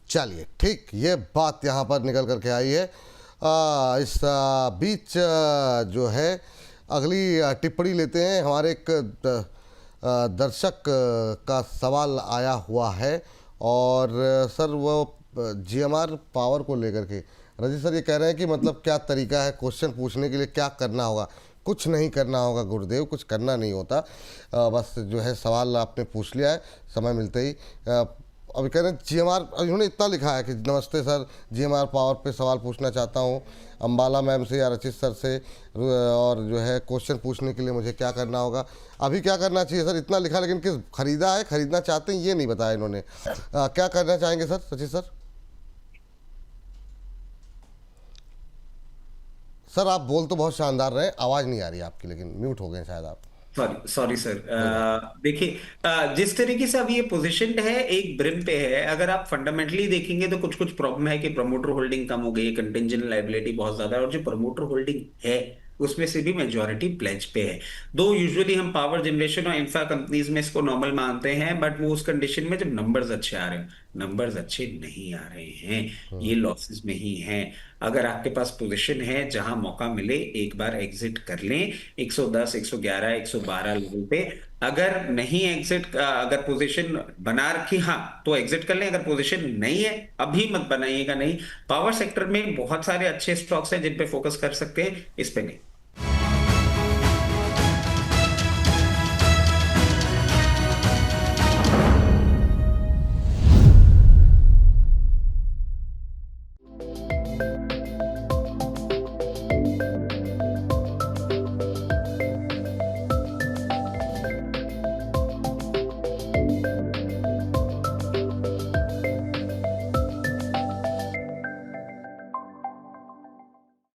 [SPEAKER 1] चलिए ठीक, ये बात यहाँ पर निकल करके आई है। इस बीच जो है अगली टिप्पणी लेते हैं। हमारे एक दर्शक का सवाल आया हुआ है, और सर वो जीएमआर पावर को लेकर के रजी सर ये कह रहे हैं कि मतलब क्या तरीका है क्वेश्चन पूछने के लिए, क्या करना होगा? कुछ नहीं करना होगा गुरुदेव, कुछ करना नहीं होता, बस जो है सवाल आपने पूछ लिया है समय मिलते ही। अभी कह रहे हैं जीएमआर, उन्होंने इतना लिखा है कि नमस्ते सर, जीएमआर पावर पे सवाल पूछना चाहता हूँ अंबाला मैम से या रचित सर से, और जो है क्वेश्चन पूछने के लिए मुझे क्या करना होगा? अभी क्या करना चाहिए सर? इतना लिखा, लेकिन किस खरीदा है, खरीदना चाहते हैं ये नहीं बताया इन्होंने। क्या करना चाहेंगे सर रचित सर? सर आप बोल तो बहुत शानदार रहे, आवाज़ नहीं आ रही आपकी, लेकिन म्यूट हो गए शायद आप।
[SPEAKER 2] Sorry sir. देखिए जिस तरीके से अब ये पोजीशन है एक ब्रिम पे है, अगर आप फंडामेंटली देखेंगे तो कुछ कुछ प्रॉब्लम है कि प्रमोटर होल्डिंग कम हो गई है, कंटिंजेंट लायबिलिटी बहुत ज्यादा है, और जो प्रमोटर होल्डिंग है उसमें से भी मेजॉरिटी प्लेज पे है। दो यूजुअली हम पावर जनरेशन और इंफ्रा कंपनीज में इसको नॉर्मल मानते हैं, बट वो उस कंडीशन में जब नंबर्स अच्छे आ रहे हैं, नंबर्स अच्छे नहीं आ रहे हैं, ये लॉसेस में ही हैं। अगर आपके पास पोजीशन है जहां मौका मिले एक बार एग्जिट कर लें 110, 111, 112 लेवल पे। अगर नहीं एग्जिट, अगर पोजीशन बना रखी हाँ तो एग्जिट कर लें, अगर पोजीशन नहीं है अभी मत बनाइएगा। नहीं, पावर सेक्टर में बहुत सारे अच्छे स्टॉक्स हैं जिन पे फोकस कर सकते हैं, इस पे नहीं।